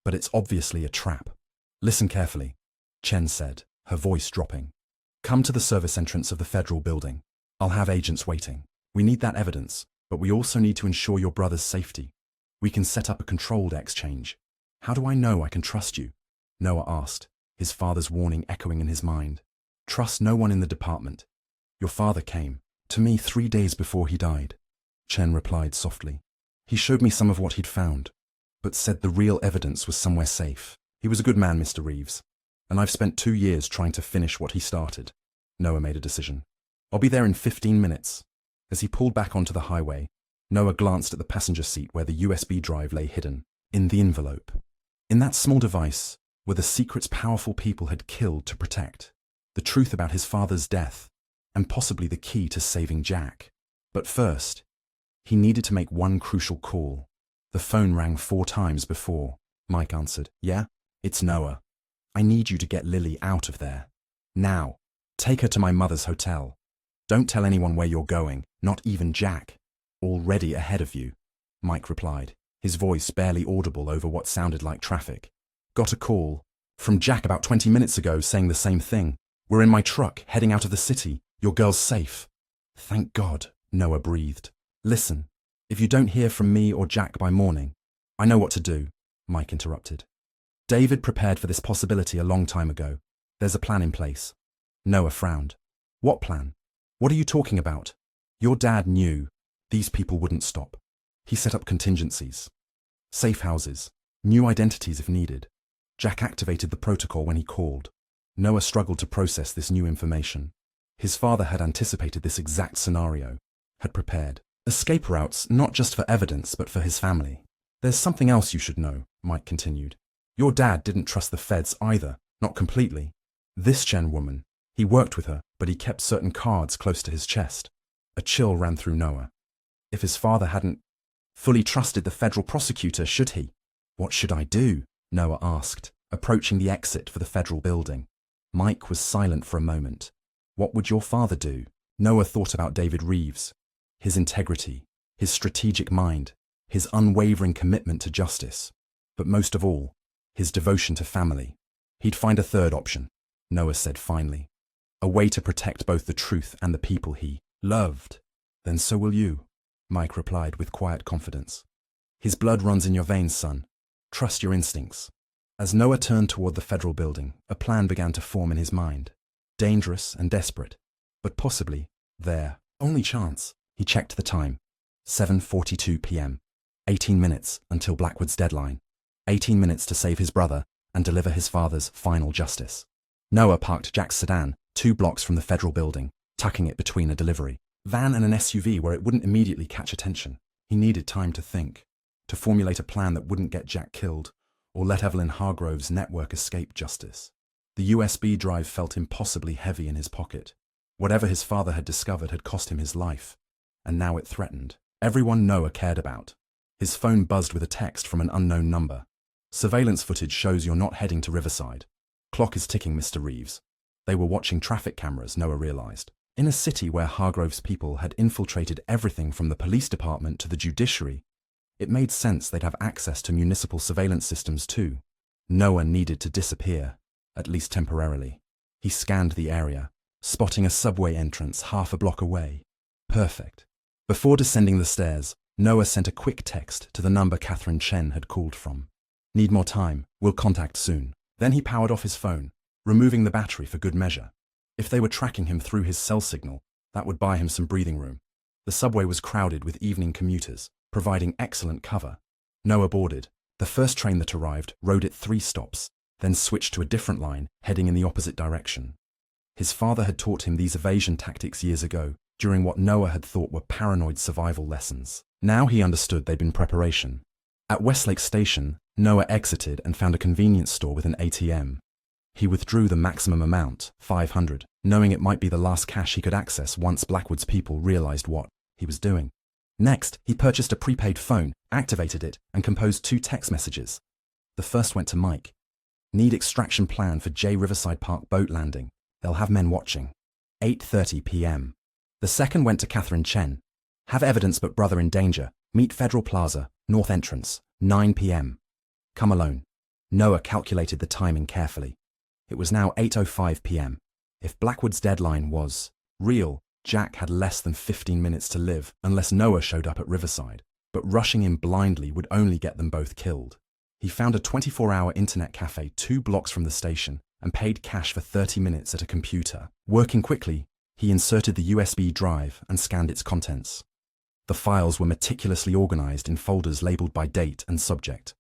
But it's obviously a trap. Listen carefully, Chen said, her voice dropping. Come to the service entrance of the federal building. I'll have agents waiting. We need that evidence, but we also need to ensure your brother's safety. We can set up a controlled exchange. How do I know I can trust you? Noah asked, his father's warning echoing in his mind. Trust no one in the department. Your father came to me 3 days before he died, Chen replied softly. He showed me some of what he'd found, but said the real evidence was somewhere safe. He was a good man, Mr. Reeves, and I've spent 2 years trying to finish what he started. Noah made a decision. I'll be there in 15 minutes. As he pulled back onto the highway, Noah glanced at the passenger seat where the USB drive lay hidden, in the envelope. In that small device were the secrets powerful people had killed to protect, the truth about his father's death, and possibly the key to saving Jack. But first, he needed to make one crucial call. The phone rang 4 times before. Mike answered. Yeah? It's Noah. I need you to get Lily out of there. Now. Take her to my mother's hotel. Don't tell anyone where you're going, not even Jack. Already ahead of you, Mike replied, his voice barely audible over what sounded like traffic. Got a call from Jack about 20 minutes ago saying the same thing. We're in my truck, heading out of the city. Your girl's safe. Thank God, Noah breathed. Listen, if you don't hear from me or Jack by morning, I know what to do, Mike interrupted. David prepared for this possibility a long time ago. There's a plan in place. Noah frowned. What plan? What are you talking about? Your dad knew these people wouldn't stop. He set up contingencies. Safe houses. New identities if needed. Jack activated the protocol when he called. Noah struggled to process this new information. His father had anticipated this exact scenario, had prepared. Escape routes not just for evidence but for his family. There's something else you should know, Mike continued. Your dad didn't trust the feds either, not completely. This Chen woman, he worked with her, but he kept certain cards close to his chest. A chill ran through Noah. If his father hadn't fully trusted the federal prosecutor, should he? What should I do? Noah asked, approaching the exit for the federal building. Mike was silent for a moment. What would your father do? Noah thought about David Reeves, his integrity, his strategic mind, his unwavering commitment to justice, but most of all, his devotion to family. He'd find a third option, Noah said finally. A way to protect both the truth and the people he loved. Then so will you, Mike replied with quiet confidence. His blood runs in your veins, son. Trust your instincts. As Noah turned toward the federal building, a plan began to form in his mind. Dangerous and desperate, but possibly their only chance. He checked the time. 7:42 p.m. 18 minutes until Blackwood's deadline. 18 minutes to save his brother and deliver his father's final justice. Noah parked Jack's sedan 2 blocks from the federal building, tucking it between a delivery van and an SUV where it wouldn't immediately catch attention. He needed time to think, to formulate a plan that wouldn't get Jack killed or let Evelyn Hargrove's network escape justice. The USB drive felt impossibly heavy in his pocket. Whatever his father had discovered had cost him his life, and now it threatened everyone Noah cared about. His phone buzzed with a text from an unknown number. Surveillance footage shows you're not heading to Riverside. Clock is ticking, Mr. Reeves. They were watching traffic cameras, Noah realized. In a city where Hargrove's people had infiltrated everything from the police department to the judiciary, it made sense they'd have access to municipal surveillance systems too. Noah needed to disappear, at least temporarily. He scanned the area, spotting a subway entrance half a block away. Perfect. Before descending the stairs, Noah sent a quick text to the number Catherine Chen had called from. Need more time. We'll contact soon. Then he powered off his phone, removing the battery for good measure. If they were tracking him through his cell signal, that would buy him some breathing room. The subway was crowded with evening commuters, providing excellent cover. Noah boarded. The first train that arrived rode it 3 stops, then switched to a different line, heading in the opposite direction. His father had taught him these evasion tactics years ago, during what Noah had thought were paranoid survival lessons. Now he understood they'd been preparation. At Westlake Station, Noah exited and found a convenience store with an ATM. He withdrew the maximum amount, $500, knowing it might be the last cash he could access once Blackwood's people realized what he was doing. Next, he purchased a prepaid phone, activated it, and composed 2 text messages. The first went to Mike. Need extraction plan for J Riverside Park boat landing. They'll have men watching. 8:30 p.m. The second went to Catherine Chen. Have evidence but brother in danger. Meet Federal Plaza, North Entrance, 9 p.m. Come alone. Noah calculated the timing carefully. It was now 8:05 p.m. If Blackwood's deadline was real, Jack had less than 15 minutes to live unless Noah showed up at Riverside. But rushing in blindly would only get them both killed. He found a 24-hour internet cafe 2 blocks from the station and paid cash for 30 minutes at a computer. Working quickly, he inserted the USB drive and scanned its contents. The files were meticulously organized in folders labeled by date and subject.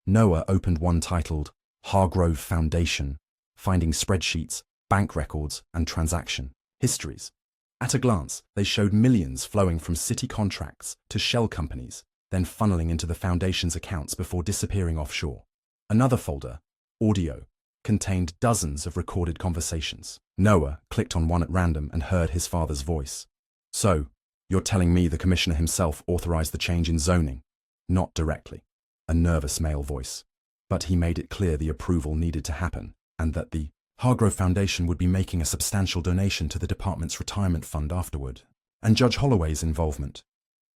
Noah opened one titled Hargrove Foundation, finding spreadsheets, bank records, and transaction histories. At a glance, they showed millions flowing from city contracts to shell companies, then funneling into the foundation's accounts before disappearing offshore. Another folder, Audio, contained dozens of recorded conversations. Noah clicked on one at random and heard his father's voice. So, you're telling me the commissioner himself authorized the change in zoning? Not directly. A nervous male voice. But he made it clear the approval needed to happen, and that the Hargrove Foundation would be making a substantial donation to the department's retirement fund afterward. And Judge Holloway's involvement.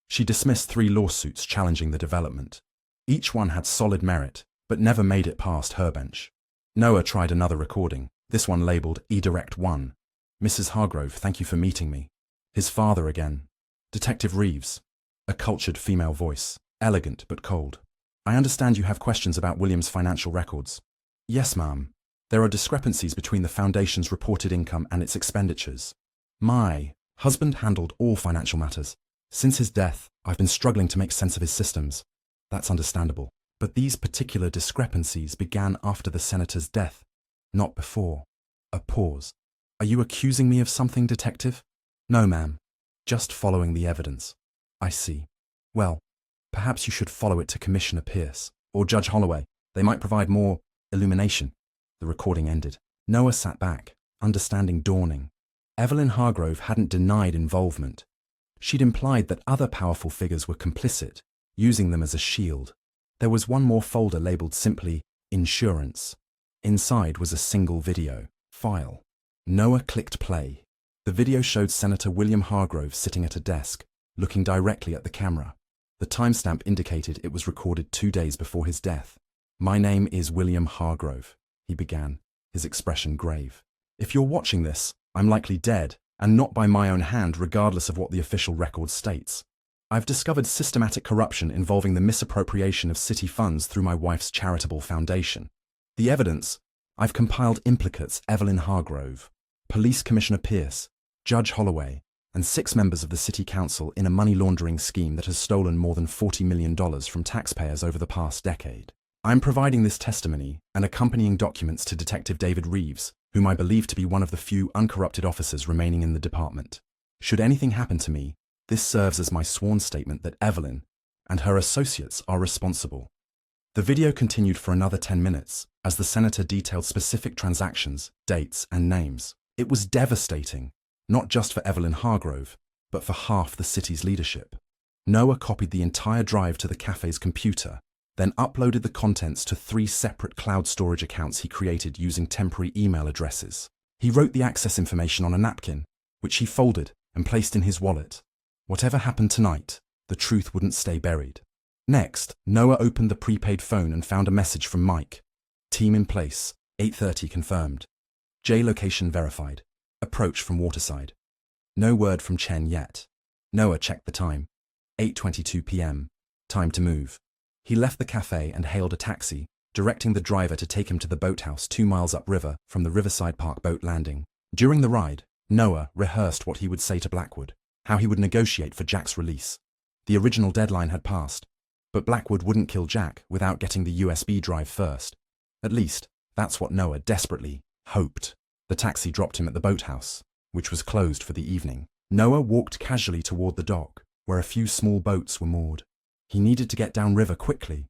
She dismissed 3 lawsuits challenging the development. Each one had solid merit, but never made it past her bench. Noah tried another recording, this one labeled eDirect 1. Mrs. Hargrove, thank you for meeting me. His father again. Detective Reeves. A cultured female voice, elegant but cold. I understand you have questions about William's financial records. Yes, ma'am. There are discrepancies between the foundation's reported income and its expenditures. My husband handled all financial matters. Since his death, I've been struggling to make sense of his systems. That's understandable. But these particular discrepancies began after the senator's death, not before. A pause. Are you accusing me of something, detective? No, ma'am. Just following the evidence. I see. Well, perhaps you should follow it to Commissioner Pierce or Judge Holloway. They might provide more illumination. The recording ended. Noah sat back, understanding dawning. Evelyn Hargrove hadn't denied involvement. She'd implied that other powerful figures were complicit, using them as a shield. There was one more folder labeled simply Insurance. Inside was a single video file. Noah clicked play. The video showed Senator William Hargrove sitting at a desk, looking directly at the camera. The timestamp indicated it was recorded 2 days before his death. My name is William Hargrove, he began, his expression grave. If you're watching this, I'm likely dead, and not by my own hand regardless of what the official record states. I've discovered systematic corruption involving the misappropriation of city funds through my wife's charitable foundation. The evidence, I've compiled implicates Evelyn Hargrove, Police Commissioner Pierce, Judge Holloway, and 6 members of the City Council in a money laundering scheme that has stolen more than $40 million from taxpayers over the past decade. I'm providing this testimony and accompanying documents to Detective David Reeves, whom I believe to be one of the few uncorrupted officers remaining in the department. Should anything happen to me, this serves as my sworn statement that Evelyn and her associates are responsible. The video continued for another 10 minutes as the senator detailed specific transactions, dates, and names. It was devastating, not just for Evelyn Hargrove, but for half the city's leadership. Noah copied the entire drive to the cafe's computer, then uploaded the contents to 3 separate cloud storage accounts he created using temporary email addresses. He wrote the access information on a napkin, which he folded and placed in his wallet. Whatever happened tonight, the truth wouldn't stay buried. Next, Noah opened the prepaid phone and found a message from Mike. Team in place, 8:30 confirmed. J location verified. Approach from Waterside. No word from Chen yet. Noah checked the time. 8:22 p.m. Time to move. He left the cafe and hailed a taxi, directing the driver to take him to the boathouse 2 miles upriver from the Riverside Park boat landing. During the ride, Noah rehearsed what he would say to Blackwood, how he would negotiate for Jack's release. The original deadline had passed, but Blackwood wouldn't kill Jack without getting the USB drive first. At least, that's what Noah desperately hoped. The taxi dropped him at the boathouse, which was closed for the evening. Noah walked casually toward the dock, where a few small boats were moored. He needed to get downriver quickly,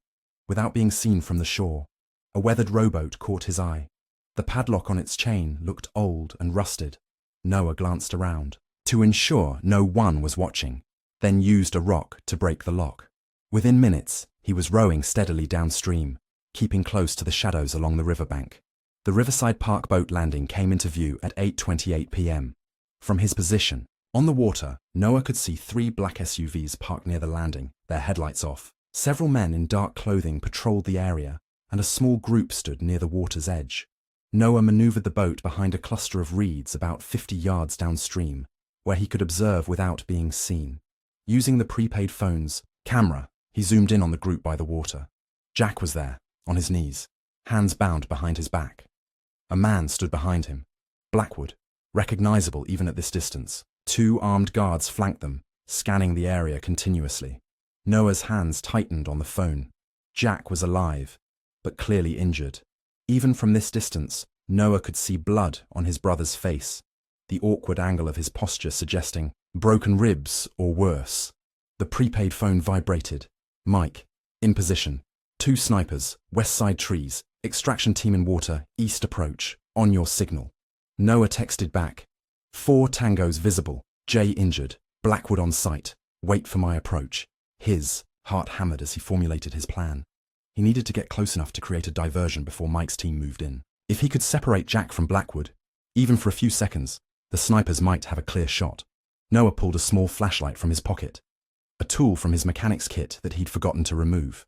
without being seen from the shore. A weathered rowboat caught his eye. The padlock on its chain looked old and rusted. Noah glanced around, to ensure no one was watching, then used a rock to break the lock. Within minutes, he was rowing steadily downstream, keeping close to the shadows along the riverbank. The Riverside Park boat landing came into view at 8:28 p.m. From his position, on the water, Noah could see 3 black SUVs parked near the landing, their headlights off. Several men in dark clothing patrolled the area, and a small group stood near the water's edge. Noah maneuvered the boat behind a cluster of reeds about 50 yards downstream, where he could observe without being seen. Using the prepaid phone's camera, he zoomed in on the group by the water. Jack was there, on his knees, hands bound behind his back. A man stood behind him. Blackwood, recognizable even at this distance. 2 armed guards flanked them, scanning the area continuously. Noah's hands tightened on the phone. Jack was alive, but clearly injured. Even from this distance, Noah could see blood on his brother's face, the awkward angle of his posture suggesting broken ribs or worse. The prepaid phone vibrated. Mike, in position. 2 snipers, west side trees, extraction team in water, east approach, on your signal. Noah texted back. 4 tangos visible, Jay injured, Blackwood on sight, wait for my approach. His heart hammered as he formulated his plan. He needed to get close enough to create a diversion before Mike's team moved in. If he could separate Jack from Blackwood, even for a few seconds, the snipers might have a clear shot. Noah pulled a small flashlight from his pocket, a tool from his mechanic's kit that he'd forgotten to remove.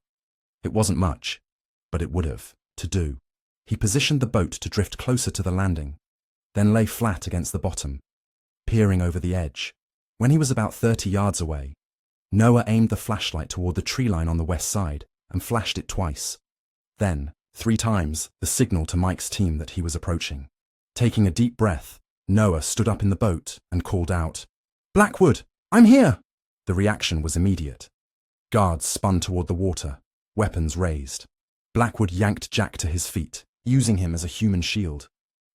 It wasn't much, but it would have to do. He positioned the boat to drift closer to the landing, then lay flat against the bottom, peering over the edge. When he was about 30 yards away, Noah aimed the flashlight toward the tree line on the west side and flashed it twice. Then, 3 times, the signal to Mike's team that he was approaching. Taking a deep breath, Noah stood up in the boat and called out, "Blackwood, I'm here!" The reaction was immediate. Guards spun toward the water, weapons raised. Blackwood yanked Jack to his feet, using him as a human shield.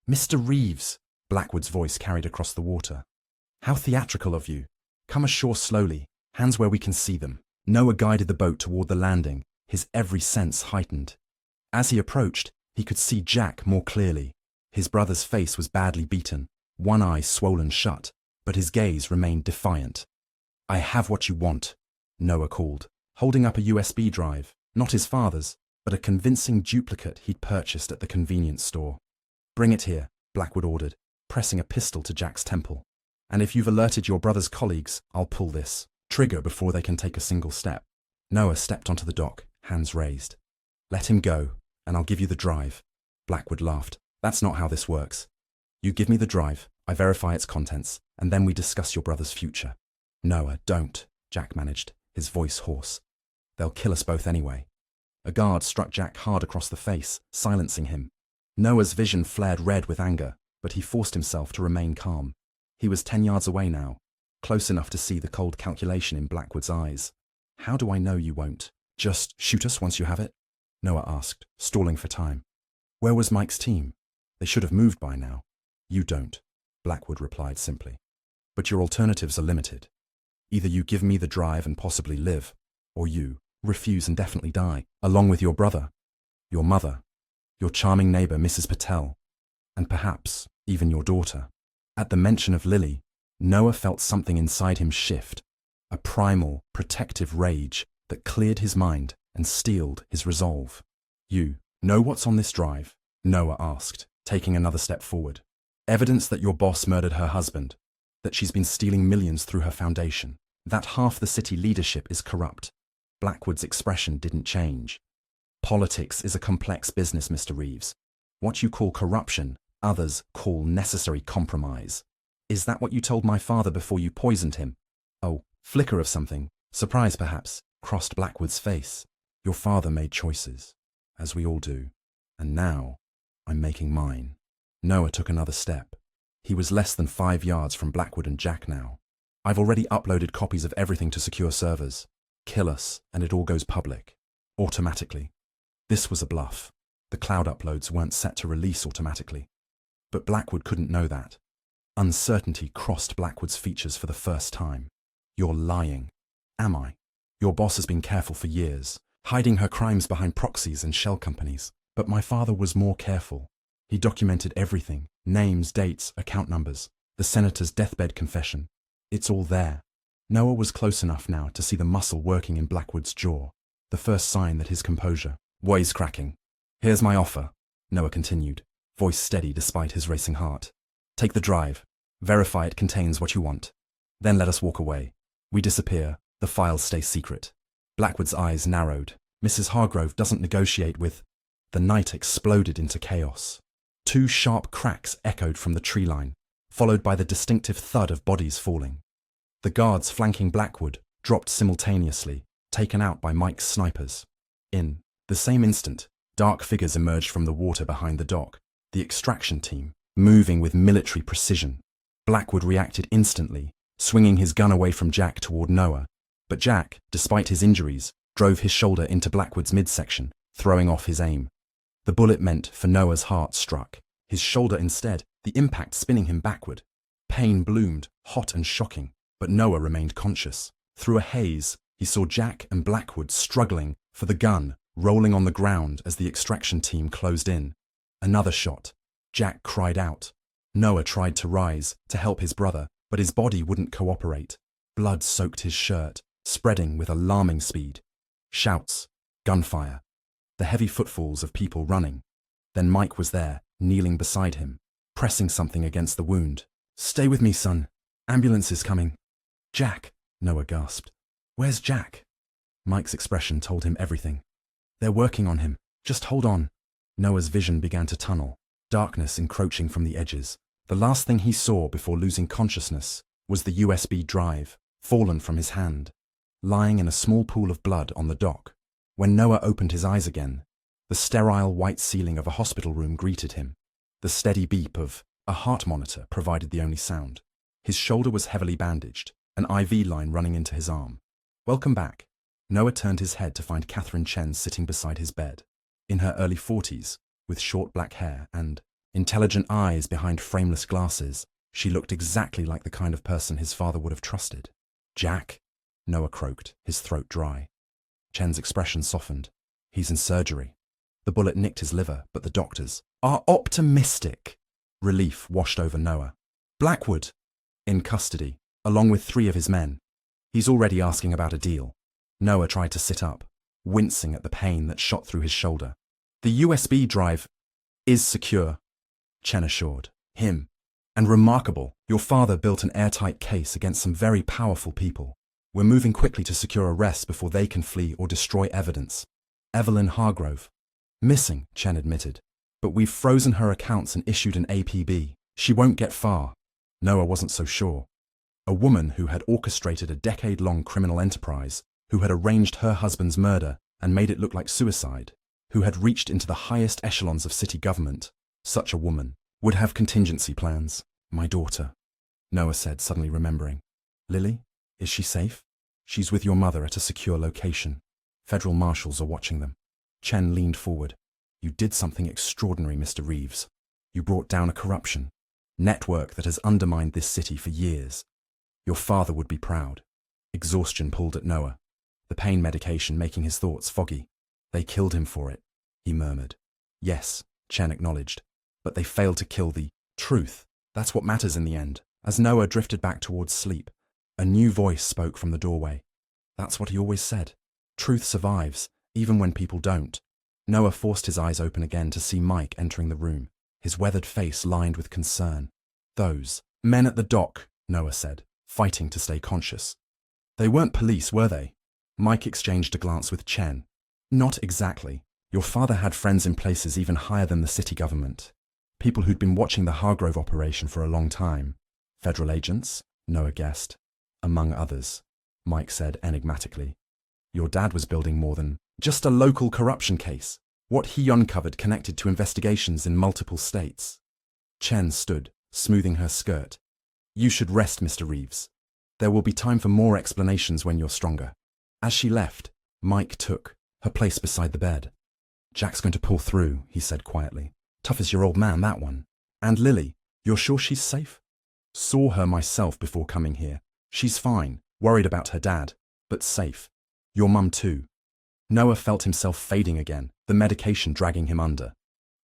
"Mr. Reeves," Blackwood's voice carried across the water. "How theatrical of you. Come ashore slowly, hands where we can see them." Noah guided the boat toward the landing, his every sense heightened. As he approached, he could see Jack more clearly. His brother's face was badly beaten, one eye swollen shut, but his gaze remained defiant. "I have what you want," Noah called, holding up a USB drive, not his father's, but a convincing duplicate he'd purchased at the convenience store. "Bring it here," Blackwood ordered, pressing a pistol to Jack's temple. "And if you've alerted your brother's colleagues, I'll pull this trigger before they can take a single step." Noah stepped onto the dock, hands raised. "Let him go, and I'll give you the drive." Blackwood laughed. "That's not how this works. You give me the drive, I verify its contents, and then we discuss your brother's future." "Noah, don't," Jack managed, his voice hoarse. "They'll kill us both anyway." A guard struck Jack hard across the face, silencing him. Noah's vision flared red with anger, but he forced himself to remain calm. He was 10 yards away now, close enough to see the cold calculation in Blackwood's eyes. "How do I know you won't? Just shoot us once you have it?" Noah asked, stalling for time. "Where was Mike's team? They should have moved by now." "You don't," Blackwood replied simply. "But your alternatives are limited. Either you give me the drive and possibly live, or you refuse and definitely die, along with your brother, your mother, your charming neighbor Mrs. Patel, and perhaps even your daughter." At the mention of Lily, Noah felt something inside him shift, a primal, protective rage that cleared his mind and steeled his resolve. "You know what's on this drive?" Noah asked, taking another step forward. "Evidence that your boss murdered her husband, that she's been stealing millions through her foundation, that half the city leadership is corrupt." Blackwood's expression didn't change. "Politics is a complex business, Mr. Reeves. What you call corruption, others call necessary compromise. Is that what you told my father before you poisoned him?" Oh, flicker of something, surprise perhaps, crossed Blackwood's face. "Your father made choices. as we all do. And now, I'm making mine. Noah took another step. He was less than 5 yards from Blackwood and Jack now. I've already uploaded copies of everything to secure servers. Kill us, and it all goes public. Automatically. This was a bluff. The cloud uploads weren't set to release automatically. But Blackwood couldn't know that. Uncertainty crossed Blackwood's features for the first time. You're lying. Am I? Your boss has been careful for years, hiding her crimes behind proxies and shell companies. But my father was more careful. He documented everything, names, dates, account numbers, the senator's deathbed confession. It's all there. Noah was close enough now to see the muscle working in Blackwood's jaw, the first sign that his composure was cracking. Here's my offer, Noah continued, voice steady despite his racing heart. Take the drive. Verify it contains what you want. Then let us walk away. We disappear. The files stay secret. Blackwood's eyes narrowed. Mrs. Hargrove doesn't negotiate with... The night exploded into chaos. 2 sharp cracks echoed from the tree line, followed by the distinctive thud of bodies falling. The guards flanking Blackwood dropped simultaneously, taken out by Mike's snipers. In the same instant, dark figures emerged from the water behind the dock, the extraction team, moving with military precision. Blackwood reacted instantly, swinging his gun away from Jack toward Noah. But Jack, despite his injuries, drove his shoulder into Blackwood's midsection, throwing off his aim. The bullet meant for Noah's heart struck, his shoulder instead, the impact spinning him backward. Pain bloomed, hot and shocking, but Noah remained conscious. Through a haze, he saw Jack and Blackwood struggling for the gun, rolling on the ground as the extraction team closed in. Another shot. Jack cried out. Noah tried to rise, to help his brother, but his body wouldn't cooperate. Blood soaked his shirt, spreading with alarming speed. Shouts, gunfire, the heavy footfalls of people running. Then Mike was there, kneeling beside him, pressing something against the wound. Stay with me, son. Ambulance is coming. Jack, Noah gasped. Where's Jack? Mike's expression told him everything. They're working on him. Just hold on. Noah's vision began to tunnel, darkness encroaching from the edges. The last thing he saw before losing consciousness was the USB drive, fallen from his hand, lying in a small pool of blood on the dock. When Noah opened his eyes again, the sterile white ceiling of a hospital room greeted him. The steady beep of a heart monitor provided the only sound. His shoulder was heavily bandaged, an IV line running into his arm. Welcome back. Noah turned his head to find Catherine Chen sitting beside his bed. In her early 40s, with short black hair and intelligent eyes behind frameless glasses, she looked exactly like the kind of person his father would have trusted. Jack, Noah croaked, his throat dry. Chen's expression softened. He's in surgery. The bullet nicked his liver, but the doctors are optimistic. Relief washed over Noah. Blackwood, in custody, along with 3 of his men. He's already asking about a deal. Noah tried to sit up, wincing at the pain that shot through his shoulder. The USB drive is secure, Chen assured him. And remarkable, your father built an airtight case against some very powerful people. We're moving quickly to secure arrests before they can flee or destroy evidence. Evelyn Hargrove. Missing, Chen admitted. But we've frozen her accounts and issued an APB. She won't get far. Noah wasn't so sure. A woman who had orchestrated a decade-long criminal enterprise, who had arranged her husband's murder and made it look like suicide, who had reached into the highest echelons of city government. Such a woman would have contingency plans. My daughter, Noah said, suddenly remembering. Lily? Is she safe? She's with your mother at a secure location. Federal marshals are watching them. Chen leaned forward. You did something extraordinary, Mr. Reeves. You brought down a corruption network that has undermined this city for years. Your father would be proud. Exhaustion pulled at Noah, the pain medication making his thoughts foggy. They killed him for it, he murmured. Yes, Chen acknowledged, but they failed to kill the truth. That's what matters in the end. As Noah drifted back towards sleep, a new voice spoke from the doorway. That's what he always said. Truth survives, even when people don't. Noah forced his eyes open again to see Mike entering the room, his weathered face lined with concern. Those men at the dock, Noah said, fighting to stay conscious. They weren't police, were they? Mike exchanged a glance with Chen. Not exactly. Your father had friends in places even higher than the city government. People who'd been watching the Hargrove operation for a long time. Federal agents, Noah guessed. Among others, Mike said enigmatically. Your dad was building more than just a local corruption case. What he uncovered connected to investigations in multiple states. Chen stood, smoothing her skirt. You should rest, Mr. Reeves. There will be time for more explanations when you're stronger. As she left, Mike took her place beside the bed. Jack's going to pull through, he said quietly. Tough as your old man, that one. And Lily, you're sure she's safe? Saw her myself before coming here. She's fine, worried about her dad, but safe. Your mum too. Noah felt himself fading again, the medication dragging him under.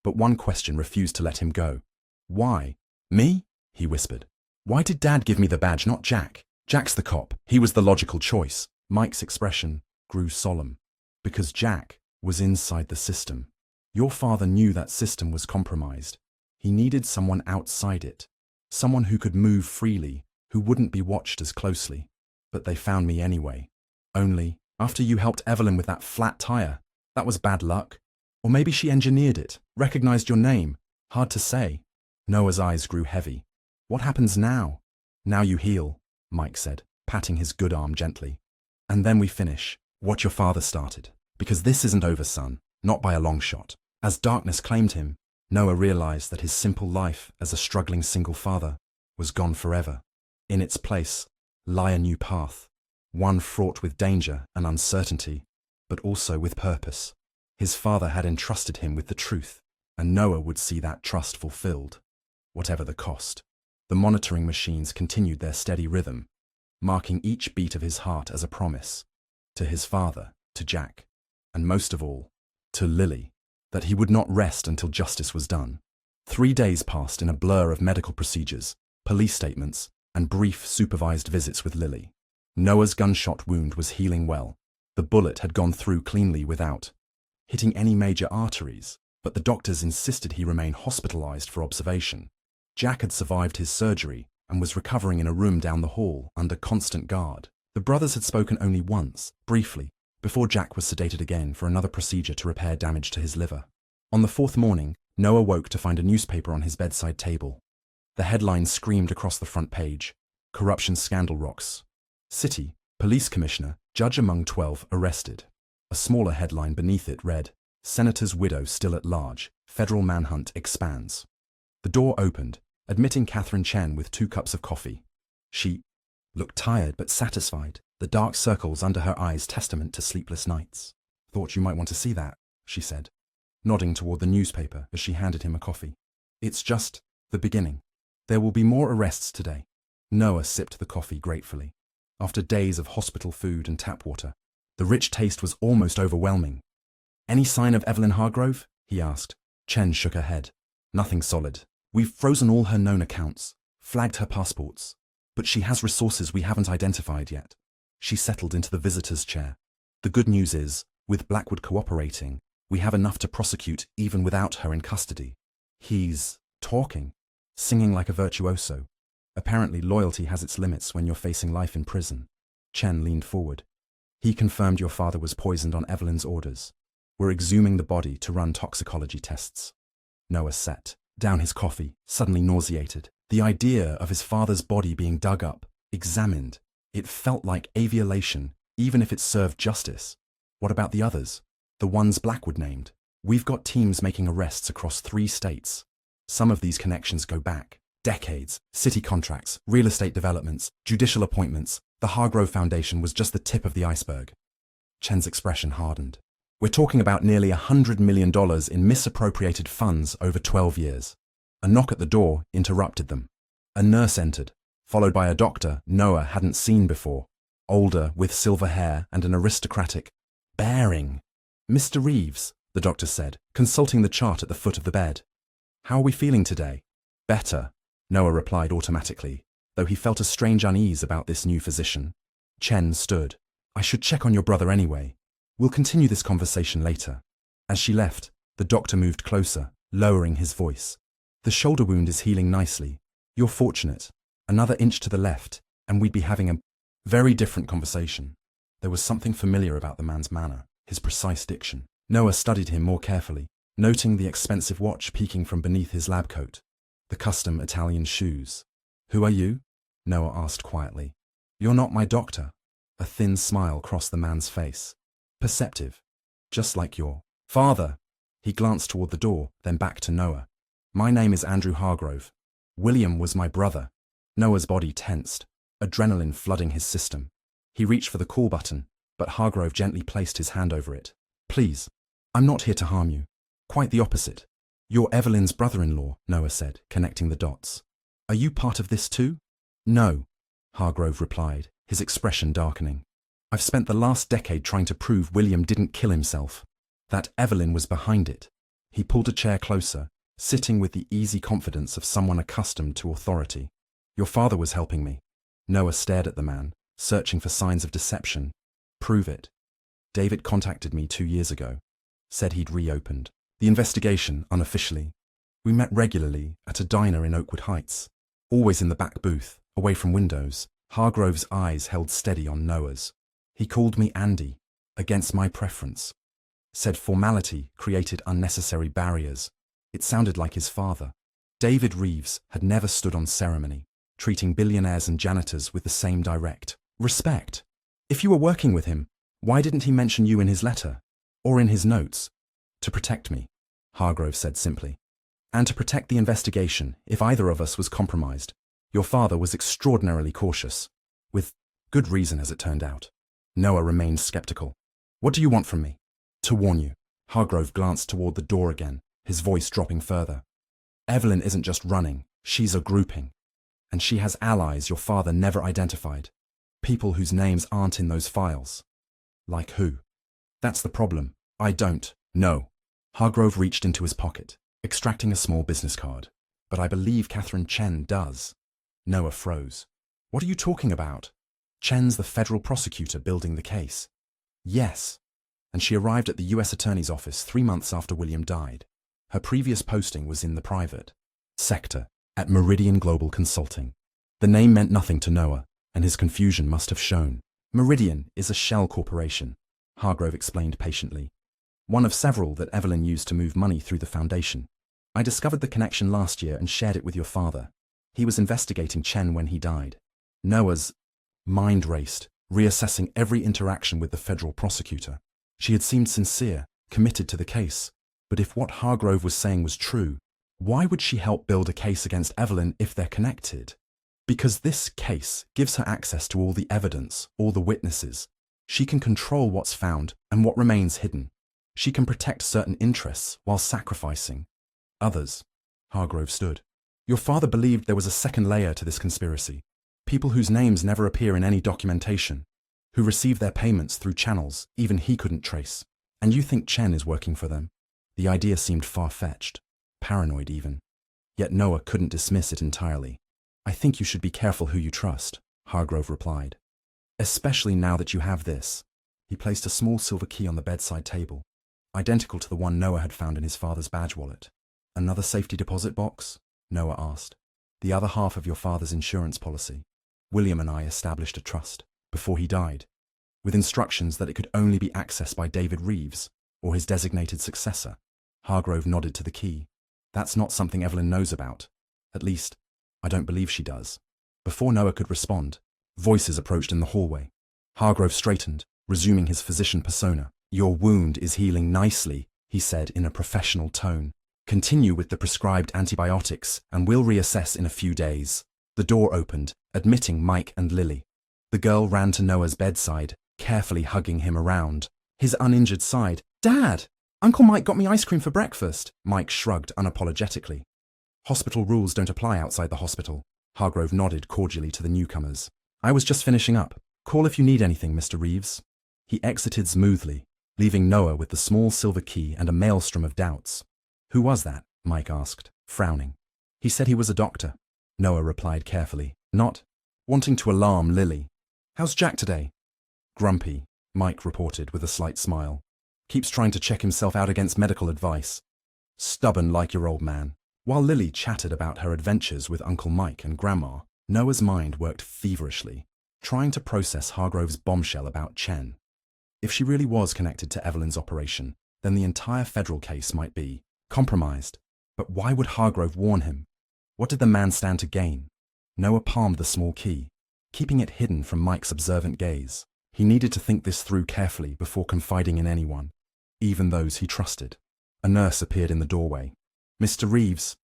But one question refused to let him go. Why? Me? He whispered. Why did Dad give me the badge, not Jack? Jack's the cop. He was the logical choice. Mike's expression grew solemn. Because Jack was inside the system. Your father knew that system was compromised. He needed someone outside it. Someone who could move freely, who wouldn't be watched as closely. But they found me anyway. Only, after you helped Evelyn with that flat tire, that was bad luck. Or maybe she engineered it, recognized your name. Hard to say. Noah's eyes grew heavy. What happens now? Now you heal, Mike said, patting his good arm gently. And then we finish what your father started. Because this isn't over, son, not by a long shot. As darkness claimed him, Noah realized that his simple life as a struggling single father was gone forever. In its place lie a new path, one fraught with danger and uncertainty, but also with purpose. His father had entrusted him with the truth, and Noah would see that trust fulfilled, whatever the cost. The monitoring machines continued their steady rhythm, marking each beat of his heart as a promise, to his father, to Jack, and most of all, to Lily, that he would not rest until justice was done. 3 days passed in a blur of medical procedures, police statements, and brief supervised visits with Lily. Noah's gunshot wound was healing well. The bullet had gone through cleanly without hitting any major arteries, but the doctors insisted he remain hospitalized for observation. Jack had survived his surgery and was recovering in a room down the hall under constant guard. The brothers had spoken only once, briefly, before Jack was sedated again for another procedure to repair damage to his liver. On the 4th morning, Noah woke to find a newspaper on his bedside table. The headline screamed across the front page, "Corruption Scandal Rocks. City, Police Commissioner, Judge among 12 arrested." A smaller headline beneath it read, "Senator's Widow Still at Large, Federal Manhunt Expands." The door opened, admitting Catherine Chen with 2 cups of coffee. She looked tired but satisfied, the dark circles under her eyes testament to sleepless nights. "Thought you might want to see that," she said, nodding toward the newspaper as she handed him a coffee. "It's just the beginning. There will be more arrests today." Noah sipped the coffee gratefully. After days of hospital food and tap water, the rich taste was almost overwhelming. "Any sign of Evelyn Hargrove?" he asked. Chen shook her head. "Nothing solid. We've frozen all her known accounts, flagged her passports, but she has resources we haven't identified yet." She settled into the visitor's chair. "The good news is, with Blackwood cooperating, we have enough to prosecute even without her in custody." He's talking, singing like a virtuoso. Apparently loyalty has its limits when you're facing life in prison. Chen leaned forward. "He confirmed your father was poisoned on Evelyn's orders. We're exhuming the body to run toxicology tests." Noah set down his coffee, suddenly nauseated. The idea of his father's body being dug up, examined, it felt like aviolation, even if it served justice. What about the others? The ones Blackwood named? "We've got teams making arrests across 3 states. Some of these connections go back decades. City contracts, real estate developments, judicial appointments. The Hargrove Foundation was just the tip of the iceberg." Chen's expression hardened. "We're talking about nearly $100 million in misappropriated funds over 12 years. A knock at the door interrupted them. A nurse entered, followed by a doctor Noah hadn't seen before, older, with silver hair and an aristocratic bearing. "Mr. Reeves," the doctor said, consulting the chart at the foot of the bed. "How are we feeling today?" "Better," Noah replied automatically, though he felt a strange unease about this new physician. Chen stood. "I should check on your brother anyway. We'll continue this conversation later." As she left, the doctor moved closer, lowering his voice. "The shoulder wound is healing nicely. You're fortunate. Another inch to the left, and we'd be having a very different conversation." There was something familiar about the man's manner, his precise diction. Noah studied him more carefully, noting the expensive watch peeking from beneath his lab coat, the custom Italian shoes. "Who are you?" Noah asked quietly. "You're not my doctor." A thin smile crossed the man's face. "Perceptive. Just like your father." He glanced toward the door, then back to Noah. My name is Andrew Hargrove. William was my brother. Noah's body tensed, adrenaline flooding his system. He reached for the call button, but Hargrove gently placed his hand over it. Please, I'm not here to harm you. Quite the opposite. You're Evelyn's brother-in-law, Noah said, connecting the dots. Are you part of this too? No, Hargrove replied, his expression darkening. I've spent the last decade trying to prove William didn't kill himself, that Evelyn was behind it. He pulled a chair closer, sitting with the easy confidence of someone accustomed to authority. Your father was helping me. Noah stared at the man, searching for signs of deception. Prove it. David contacted me 2 years ago, said he'd reopened the investigation unofficially. We met regularly at a diner in Oakwood Heights, always in the back booth, away from windows. Hargrove's eyes held steady on Noah's. He called me Andy, against my preference. Said formality created unnecessary barriers. It sounded like his father. David Reeves had never stood on ceremony, treating billionaires and janitors with the same direct respect. If you were working with him, why didn't he mention you in his letter? Or in his notes? To protect me, Hargrove said simply. And to protect the investigation if either of us was compromised. Your father was extraordinarily cautious. With good reason, as it turned out. Noah remained skeptical. What do you want from me? To warn you. Hargrove glanced toward the door again, his voice dropping further. Evelyn isn't just running, she's a grouping. And she has allies your father never identified. People whose names aren't in those files. Like who? That's the problem. I don't know. Hargrove reached into his pocket, extracting a small business card. But I believe Catherine Chen does. Noah froze. What are you talking about? Chen's the federal prosecutor building the case. Yes. And she arrived at the U.S. Attorney's office 3 months after William died. Her previous posting was in the private sector at Meridian Global Consulting. The name meant nothing to Noah, and his confusion must have shown. Meridian is a shell corporation, Hargrove explained patiently. One of several that Evelyn used to move money through the foundation. I discovered the connection last year and shared it with your father. He was investigating Chen when he died. Noah's mind raced, reassessing every interaction with the federal prosecutor. She had seemed sincere, committed to the case. But if what Hargrove was saying was true, why would she help build a case against Evelyn if they're connected? Because this case gives her access to all the evidence, all the witnesses. She can control what's found and what remains hidden. She can protect certain interests while sacrificing others. Hargrove stood. Your father believed there was a second layer to this conspiracy. People whose names never appear in any documentation, who receive their payments through channels even he couldn't trace. And you think Chen is working for them? The idea seemed far-fetched, paranoid even. Yet Noah couldn't dismiss it entirely. I think you should be careful who you trust, Hargrove replied. Especially now that you have this. He placed a small silver key on the bedside table, identical to the one Noah had found in his father's badge wallet. Another safety deposit box? Noah asked. The other half of your father's insurance policy. William and I established a trust, before he died, with instructions that it could only be accessed by David Reeves, or his designated successor. Hargrove nodded to the key. That's not something Evelyn knows about. At least, I don't believe she does. Before Noah could respond, voices approached in the hallway. Hargrove straightened, resuming his physician persona. Your wound is healing nicely, he said in a professional tone. Continue with the prescribed antibiotics, and we'll reassess in a few days. The door opened, admitting Mike and Lily. The girl ran to Noah's bedside, carefully hugging him around. His uninjured side. Dad! Uncle Mike got me ice cream for breakfast. Mike shrugged unapologetically. Hospital rules don't apply outside the hospital. Hargrove nodded cordially to the newcomers. I was just finishing up. Call if you need anything, Mr. Reeves. He exited smoothly, leaving Noah with the small silver key and a maelstrom of doubts. Who was that? Mike asked, frowning. He said he was a doctor. Noah replied carefully, not wanting to alarm Lily. How's Jack today? Grumpy, Mike reported with a slight smile. Keeps trying to check himself out against medical advice. Stubborn like your old man. While Lily chatted about her adventures with Uncle Mike and Grandma, Noah's mind worked feverishly, trying to process Hargrove's bombshell about Chen. If she really was connected to Evelyn's operation, then the entire federal case might be compromised. But why would Hargrove warn him? What did the man stand to gain? Noah palmed the small key, keeping it hidden from Mike's observant gaze. He needed to think this through carefully before confiding in anyone, even those he trusted. A nurse appeared in the doorway. "Mr. Reeves,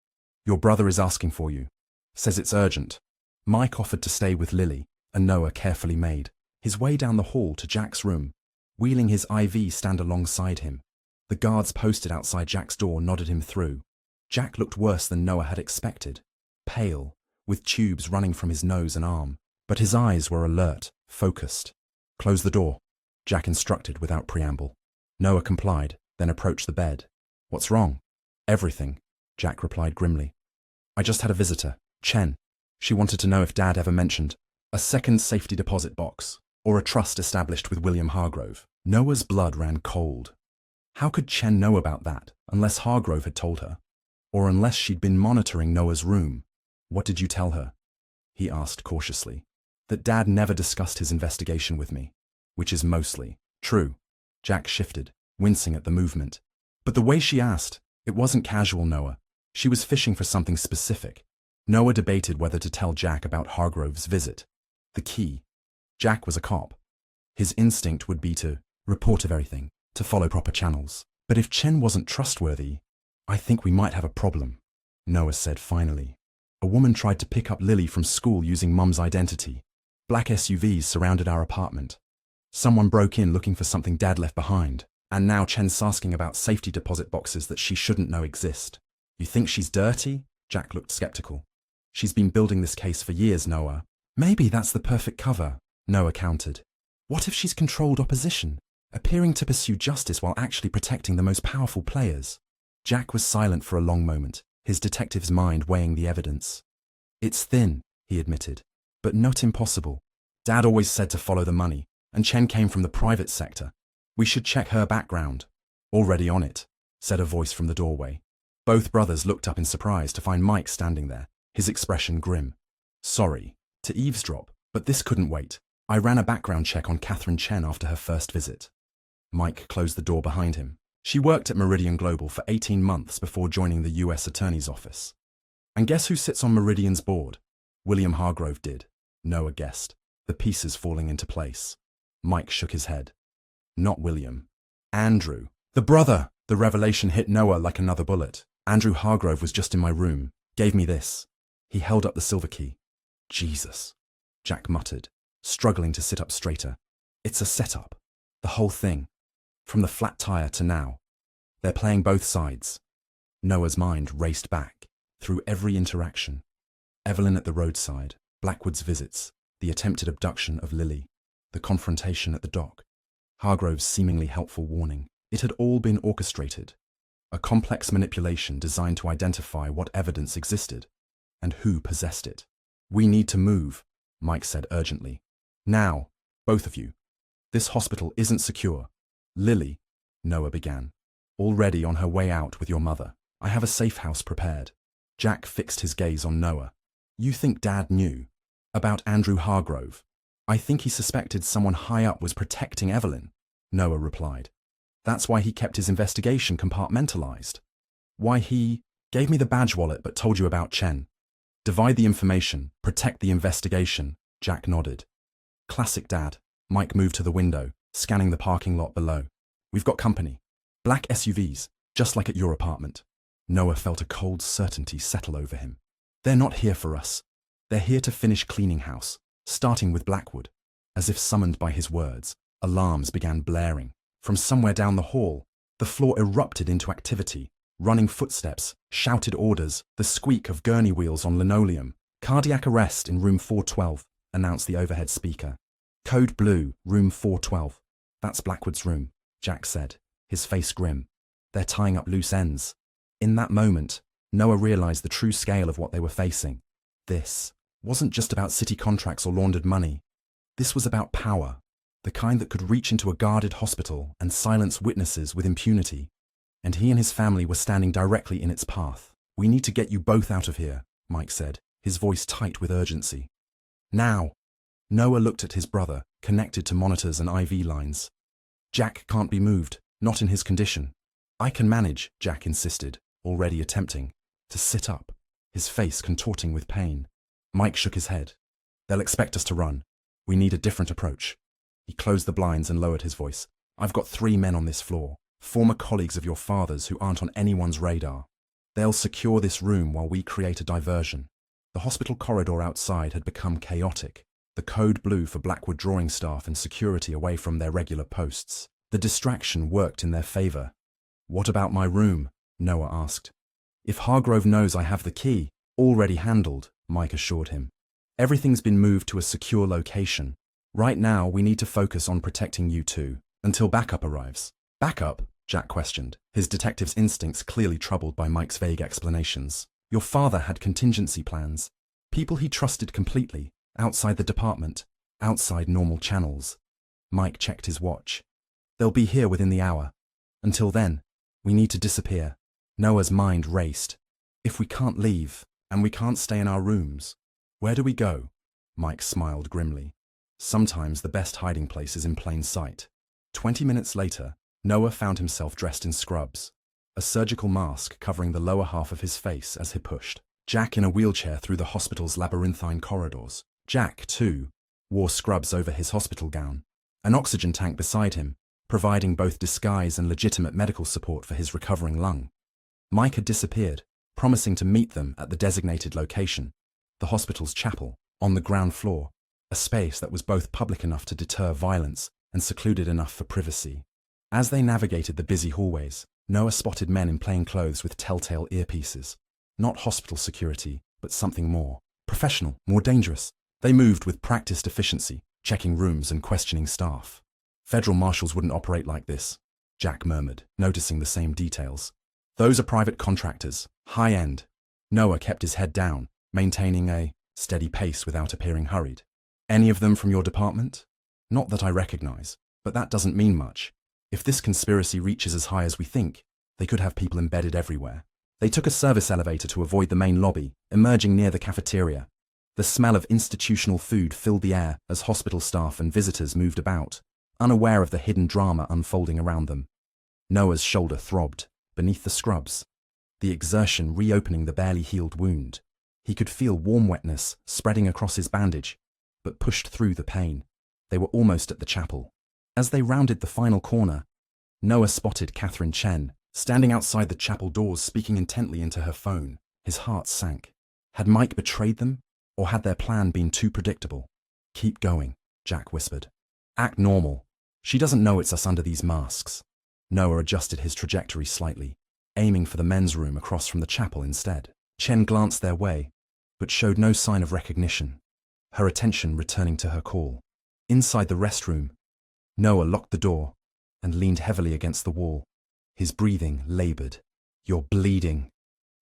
your brother is asking for you. Says it's urgent." Mike offered to stay with Lily, and Noah carefully made his way down the hall to Jack's room, wheeling his IV stand alongside him. The guards posted outside Jack's door nodded him through. Jack looked worse than Noah had expected, pale, with tubes running from his nose and arm, but his eyes were alert, focused. "Close the door," Jack instructed without preamble. Noah complied, then approached the bed. "What's wrong?" "Everything," Jack replied grimly. "I just had a visitor, Chen. She wanted to know if Dad ever mentioned a second safety deposit box or a trust established with William Hargrove." Noah's blood ran cold. How could Chen know about that unless Hargrove had told her? Or unless she'd been monitoring Noah's room? "What did you tell her?" he asked cautiously. "That Dad never discussed his investigation with me, which is mostly true." Jack shifted, wincing at the movement. But the way she asked, it wasn't casual, Noah. She was fishing for something specific. Noah debated whether to tell Jack about Hargrove's visit. The key. Jack was a cop. His instinct would be to report everything, to follow proper channels. But if Chen wasn't trustworthy, "I think we might have a problem," Noah said finally. "A woman tried to pick up Lily from school using Mum's identity. Black SUVs surrounded our apartment. Someone broke in looking for something Dad left behind, and now Chen's asking about safety deposit boxes that she shouldn't know exist." "You think she's dirty?" Jack looked skeptical. "She's been building this case for years, Noah." "Maybe that's the perfect cover," Noah countered. "What if she's controlled opposition, appearing to pursue justice while actually protecting the most powerful players?" Jack was silent for a long moment, his detective's mind weighing the evidence. "It's thin," he admitted, "but not impossible. Dad always said to follow the money, and Chen came from the private sector. We should check her background." "Already on it," said a voice from the doorway. Both brothers looked up in surprise to find Mike standing there, his expression grim. "Sorry to eavesdrop, but this couldn't wait. I ran a background check on Catherine Chen after her first visit." Mike closed the door behind him. "She worked at Meridian Global for 18 months before joining the U.S. Attorney's Office. And guess who sits on Meridian's board?" "William Hargrove did," Noah guessed, the pieces falling into place. Mike shook his head. "Not William. Andrew. The brother!" The revelation hit Noah like another bullet. "Andrew Hargrove was just in my room. Gave me this." He held up the silver key. "Jesus," Jack muttered, struggling to sit up straighter. "It's a setup. The whole thing. From the flat tire to now. They're playing both sides." Noah's mind raced back, through every interaction. Evelyn at the roadside, Blackwood's visits, the attempted abduction of Lily, the confrontation at the dock, Hargrove's seemingly helpful warning. It had all been orchestrated. A complex manipulation designed to identify what evidence existed, and who possessed it. "We need to move," Mike said urgently. "Now, both of you. This hospital isn't secure." "Lily," Noah began, "already on her way out with your mother. I have a safe house prepared." Jack fixed his gaze on Noah. "You think Dad knew about Andrew Hargrove?" "I think he suspected someone high up was protecting Evelyn," Noah replied. "That's why he kept his investigation compartmentalized. Why he gave me the badge wallet but told you about Chen. Divide the information, protect the investigation," Jack nodded. "Classic Dad." Mike moved to the window, scanning the parking lot below. "We've got company. Black SUVs, just like at your apartment." Noah felt a cold certainty settle over him. "They're not here for us. They're here to finish cleaning house, starting with Blackwood." As if summoned by his words, alarms began blaring. From somewhere down the hall, the floor erupted into activity. Running footsteps, shouted orders, the squeak of gurney wheels on linoleum. "Cardiac arrest in room 412, announced the overhead speaker. "Code blue, room 412. "That's Blackwood's room," Jack said, his face grim. "They're tying up loose ends." In that moment, Noah realized the true scale of what they were facing. This wasn't just about city contracts or laundered money. This was about power. The kind that could reach into a guarded hospital and silence witnesses with impunity. And he and his family were standing directly in its path. "We need to get you both out of here," Mike said, his voice tight with urgency. "Now!" Noah looked at his brother, connected to monitors and IV lines. "Jack can't be moved, not in his condition." "I can manage," Jack insisted, already attempting to sit up, his face contorting with pain. Mike shook his head. "They'll expect us to run. We need a different approach." He closed the blinds and lowered his voice. "I've got 3 men on this floor. Former colleagues of your father's who aren't on anyone's radar. They'll secure this room while we create a diversion. The hospital corridor outside had become chaotic. The code blue for Blackwood drawing staff and security away from their regular posts. The distraction worked in their favor. "What about my room?" Noah asked. "If Hargrove knows I have the key, already handled," Mike assured him. "Everything's been moved to a secure location. Right now, we need to focus on protecting you two, until backup arrives." "Backup?" Jack questioned, his detective's instincts clearly troubled by Mike's vague explanations. "Your father had contingency plans. People he trusted completely, outside the department, outside normal channels." Mike checked his watch. "They'll be here within the hour. Until then, we need to disappear." Noah's mind raced. "If we can't leave, and we can't stay in our rooms, where do we go?" Mike smiled grimly. "Sometimes the best hiding place is in plain sight." 20 minutes later, Noah found himself dressed in scrubs, a surgical mask covering the lower half of his face as he pushed Jack in a wheelchair through the hospital's labyrinthine corridors. Jack, too, wore scrubs over his hospital gown, an oxygen tank beside him, providing both disguise and legitimate medical support for his recovering lung. Mike had disappeared, promising to meet them at the designated location, the hospital's chapel, on the ground floor, a space that was both public enough to deter violence and secluded enough for privacy. As they navigated the busy hallways, Noah spotted men in plain clothes with telltale earpieces. Not hospital security, but something more. Professional, more dangerous. They moved with practiced efficiency, checking rooms and questioning staff. "Federal marshals wouldn't operate like this," Jack murmured, noticing the same details. "Those are private contractors, high-end." Noah kept his head down, maintaining a steady pace without appearing hurried. "Any of them from your department?" "Not that I recognize, but that doesn't mean much. If this conspiracy reaches as high as we think, they could have people embedded everywhere." They took a service elevator to avoid the main lobby, emerging near the cafeteria. The smell of institutional food filled the air as hospital staff and visitors moved about, unaware of the hidden drama unfolding around them. Noah's shoulder throbbed, beneath the scrubs, the exertion reopening the barely healed wound. He could feel warm wetness spreading across his bandage, but pushed through the pain. They were almost at the chapel. As they rounded the final corner, Noah spotted Catherine Chen, standing outside the chapel doors speaking intently into her phone. His heart sank. Had Mike betrayed them, or had their plan been too predictable? "Keep going," Jack whispered. "Act normal. She doesn't know it's us under these masks." Noah adjusted his trajectory slightly, aiming for the men's room across from the chapel instead. Chen glanced their way, but showed no sign of recognition, her attention returning to her call. Inside the restroom, Noah locked the door and leaned heavily against the wall, his breathing labored. "You're bleeding,"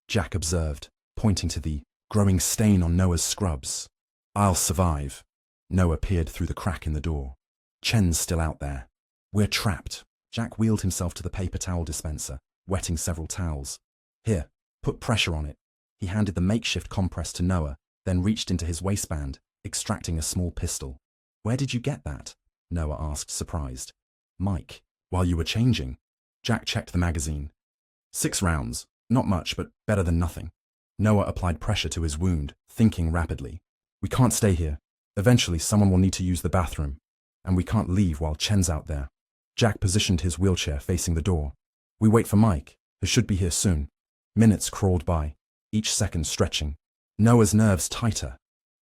Jack observed, pointing to the growing stain on Noah's scrubs. "I'll survive." Noah peered through the crack in the door. "Chen's still out there. We're trapped." Jack wheeled himself to the paper towel dispenser, wetting several towels. "Here, put pressure on it." He handed the makeshift compress to Noah, then reached into his waistband, extracting a small pistol. "Where did you get that?" Noah asked, surprised. "Mike, while you were changing." Jack checked the magazine. 6 rounds, not much, but better than nothing. Noah applied pressure to his wound, thinking rapidly. "We can't stay here. Eventually someone will need to use the bathroom, and we can't leave while Chen's out there." Jack positioned his wheelchair facing the door. "We wait for Mike, who should be here soon." Minutes crawled by, each second stretching. Noah's nerves tighter.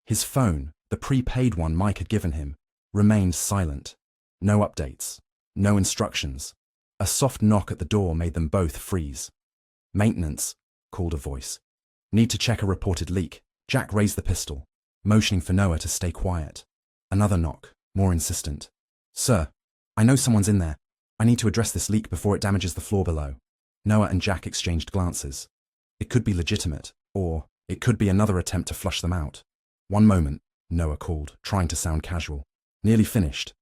His phone, the prepaid one Mike had given him, remained silent. No updates, no instructions. A soft knock at the door made them both freeze. "Maintenance," called a voice. "Need to check a reported leak." Jack raised the pistol, motioning for Noah to stay quiet. Another knock, more insistent. "Sir, I know someone's in there. I need to address this leak before it damages the floor below." Noah and Jack exchanged glances. It could be legitimate, or it could be another attempt to flush them out. "One moment," Noah called, trying to sound casual. "Nearly finished."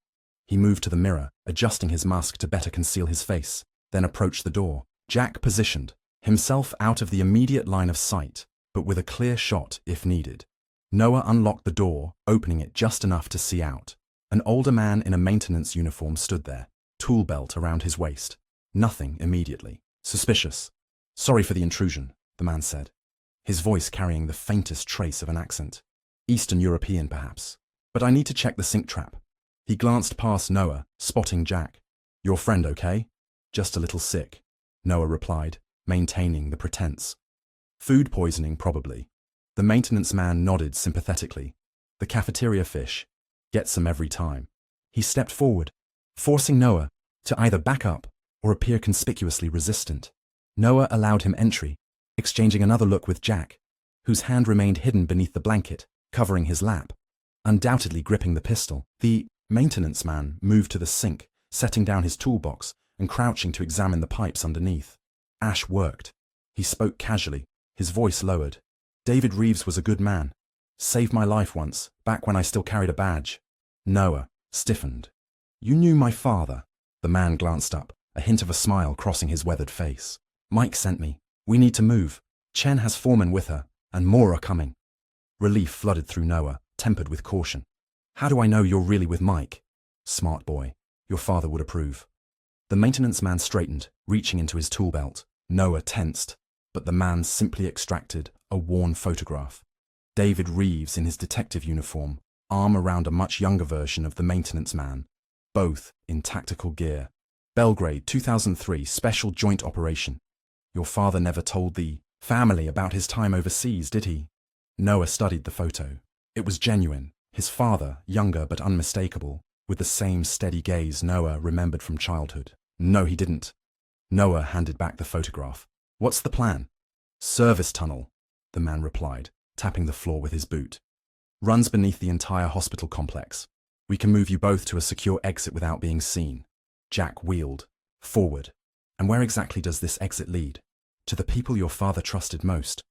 He moved to the mirror, adjusting his mask to better conceal his face, then approached the door. Jack positioned himself out of the immediate line of sight, but with a clear shot if needed. Noah unlocked the door, opening it just enough to see out. An older man in a maintenance uniform stood there, tool belt around his waist. Nothing immediately suspicious. "Sorry for the intrusion," the man said, his voice carrying the faintest trace of an accent. "Eastern European, perhaps. But I need to check the sink trap." He glanced past Noah, spotting Jack. "Your friend okay?" Just a little sick, Noah replied, maintaining the pretense. Food poisoning, probably. The maintenance man nodded sympathetically. The cafeteria fish. Gets some every time. He stepped forward, forcing Noah to either back up or appear conspicuously resistant. Noah allowed him entry, exchanging another look with Jack, whose hand remained hidden beneath the blanket, covering his lap, undoubtedly gripping the pistol. The maintenance man moved to the sink, setting down his toolbox and crouching to examine the pipes underneath. Ash worked. He spoke casually, his voice lowered. David Reeves was a good man. Saved my life once, back when I still carried a badge. Noah stiffened. You knew my father? The man glanced up, a hint of a smile crossing his weathered face. Mike sent me. We need to move. Chen has foremen with her, and more are coming. Relief flooded through Noah, tempered with caution. How do I know you're really with Mike? Smart boy. Your father would approve. The maintenance man straightened, reaching into his tool belt. Noah tensed, but the man simply extracted a worn photograph. David Reeves in his detective uniform, arm around a much younger version of the maintenance man, both in tactical gear. Belgrade, 2003, Special Joint Operation. Your father never told the family about his time overseas, did he? Noah studied the photo. It was genuine. His father, younger but unmistakable, with the same steady gaze Noah remembered from childhood. No, he didn't. Noah handed back the photograph. What's the plan? Service tunnel, the man replied, tapping the floor with his boot. Runs beneath the entire hospital complex. We can move you both to a secure exit without being seen. Jack wheeled forward. And where exactly does this exit lead? To the people your father trusted most.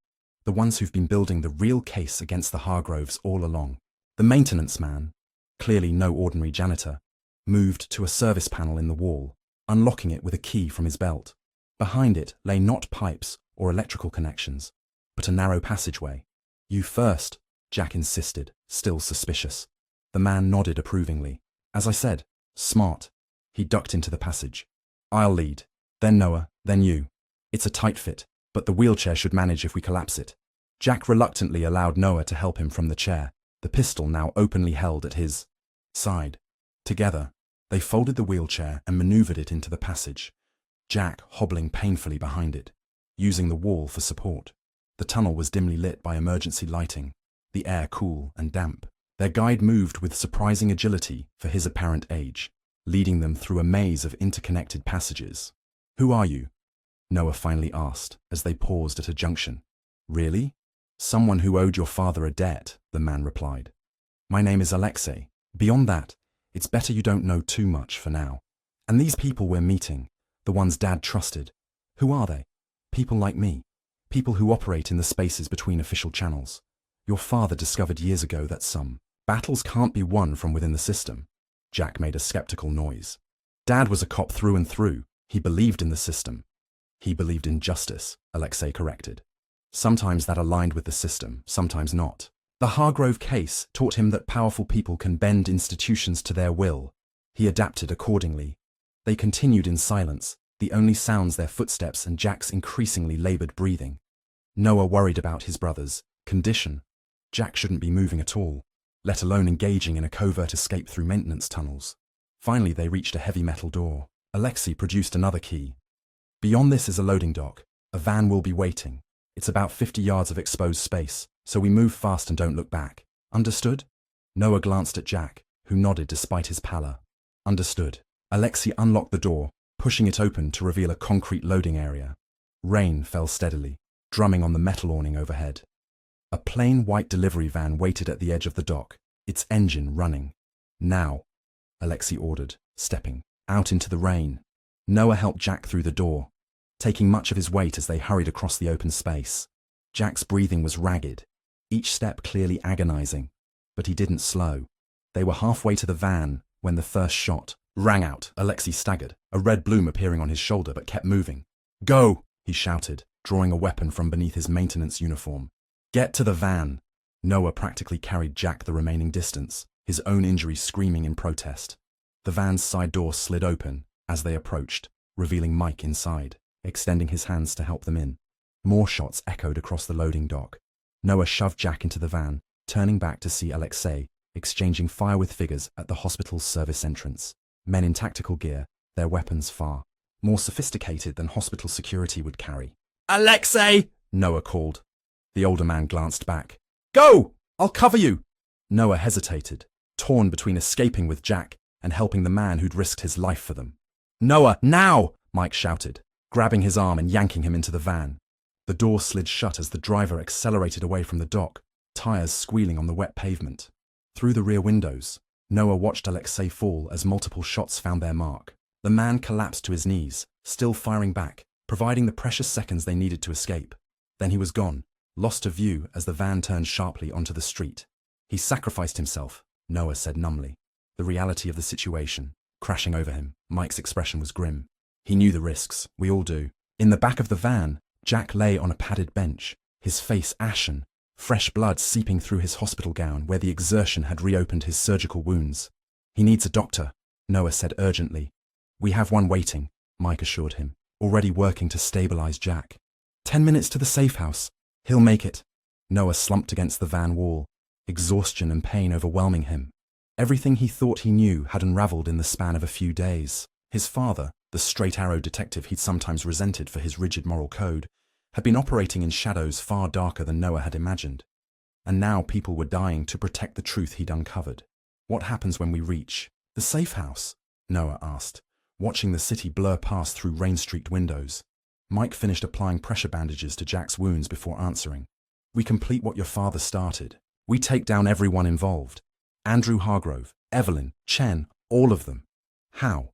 The ones who've been building the real case against the Hargroves all along. The maintenance man, clearly no ordinary janitor, moved to a service panel in the wall, unlocking it with a key from his belt. Behind it lay not pipes or electrical connections, but a narrow passageway. You first, Jack insisted, still suspicious. The man nodded approvingly. As I said, smart. He ducked into the passage. I'll lead. Then Noah, then you. It's a tight fit, but the wheelchair should manage if we collapse it. Jack reluctantly allowed Noah to help him from the chair, the pistol now openly held at his side. Together, they folded the wheelchair and maneuvered it into the passage, Jack hobbling painfully behind it, using the wall for support. The tunnel was dimly lit by emergency lighting, the air cool and damp. Their guide moved with surprising agility for his apparent age, leading them through a maze of interconnected passages. Who are you? Noah finally asked as they paused at a junction. Really? Someone who owed your father a debt, the man replied. My name is Alexei. Beyond that, it's better you don't know too much for now. And these people we're meeting, the ones Dad trusted, who are they? People like me. People who operate in the spaces between official channels. Your father discovered years ago that some battles can't be won from within the system. Jack made a skeptical noise. Dad was a cop through and through. He believed in the system. He believed in justice, Alexei corrected. Sometimes that aligned with the system, sometimes not. The Hargrove case taught him that powerful people can bend institutions to their will. He adapted accordingly. They continued in silence, the only sounds their footsteps and Jack's increasingly labored breathing. Noah worried about his brother's condition. Jack shouldn't be moving at all, let alone engaging in a covert escape through maintenance tunnels. Finally, they reached a heavy metal door. Alexei produced another key. Beyond this is a loading dock. A van will be waiting. It's about 50 yards of exposed space, so we move fast and don't look back. Understood? Noah glanced at Jack, who nodded despite his pallor. Understood. Alexei unlocked the door, pushing it open to reveal a concrete loading area. Rain fell steadily, drumming on the metal awning overhead. A plain white delivery van waited at the edge of the dock, its engine running. Now, Alexei ordered, stepping out into the rain. Noah helped Jack through the door, taking much of his weight as they hurried across the open space. Jack's breathing was ragged, each step clearly agonizing, but he didn't slow. They were halfway to the van when the first shot rang out. Alexei staggered, a red bloom appearing on his shoulder, but kept moving. Go, he shouted, drawing a weapon from beneath his maintenance uniform. Get to the van. Noah practically carried Jack the remaining distance, his own injury screaming in protest. The van's side door slid open as they approached, revealing Mike inside, extending his hands to help them in. More shots echoed across the loading dock. Noah shoved Jack into the van, turning back to see Alexei exchanging fire with figures at the hospital's service entrance. Men in tactical gear, their weapons far more sophisticated than hospital security would carry. "Alexei!" Noah called. The older man glanced back. "Go! I'll cover you!" Noah hesitated, torn between escaping with Jack and helping the man who'd risked his life for them. "Noah, now!" Mike shouted, grabbing his arm and yanking him into the van. The door slid shut as the driver accelerated away from the dock, tires squealing on the wet pavement. Through the rear windows, Noah watched Alexei fall as multiple shots found their mark. The man collapsed to his knees, still firing back, providing the precious seconds they needed to escape. Then he was gone, lost to view as the van turned sharply onto the street. "He sacrificed himself," Noah said numbly. The reality of the situation, crashing over him, Mike's expression was grim. He knew the risks, we all do. In the back of the van, Jack lay on a padded bench, his face ashen, fresh blood seeping through his hospital gown where the exertion had reopened his surgical wounds. "He needs a doctor," Noah said urgently. "We have one waiting," Mike assured him, already working to stabilize Jack. 10 minutes to the safe house. He'll make it." Noah slumped against the van wall, exhaustion and pain overwhelming him. Everything he thought he knew had unraveled in the span of a few days. His father, the straight-arrow detective he'd sometimes resented for his rigid moral code, had been operating in shadows far darker than Noah had imagined. And now people were dying to protect the truth he'd uncovered. "What happens when we reach the safe house?" Noah asked, watching the city blur past through rain-streaked windows. Mike finished applying pressure bandages to Jack's wounds before answering. "We complete what your father started. We take down everyone involved. Andrew Hargrove, Evelyn, Chen, all of them." "How?"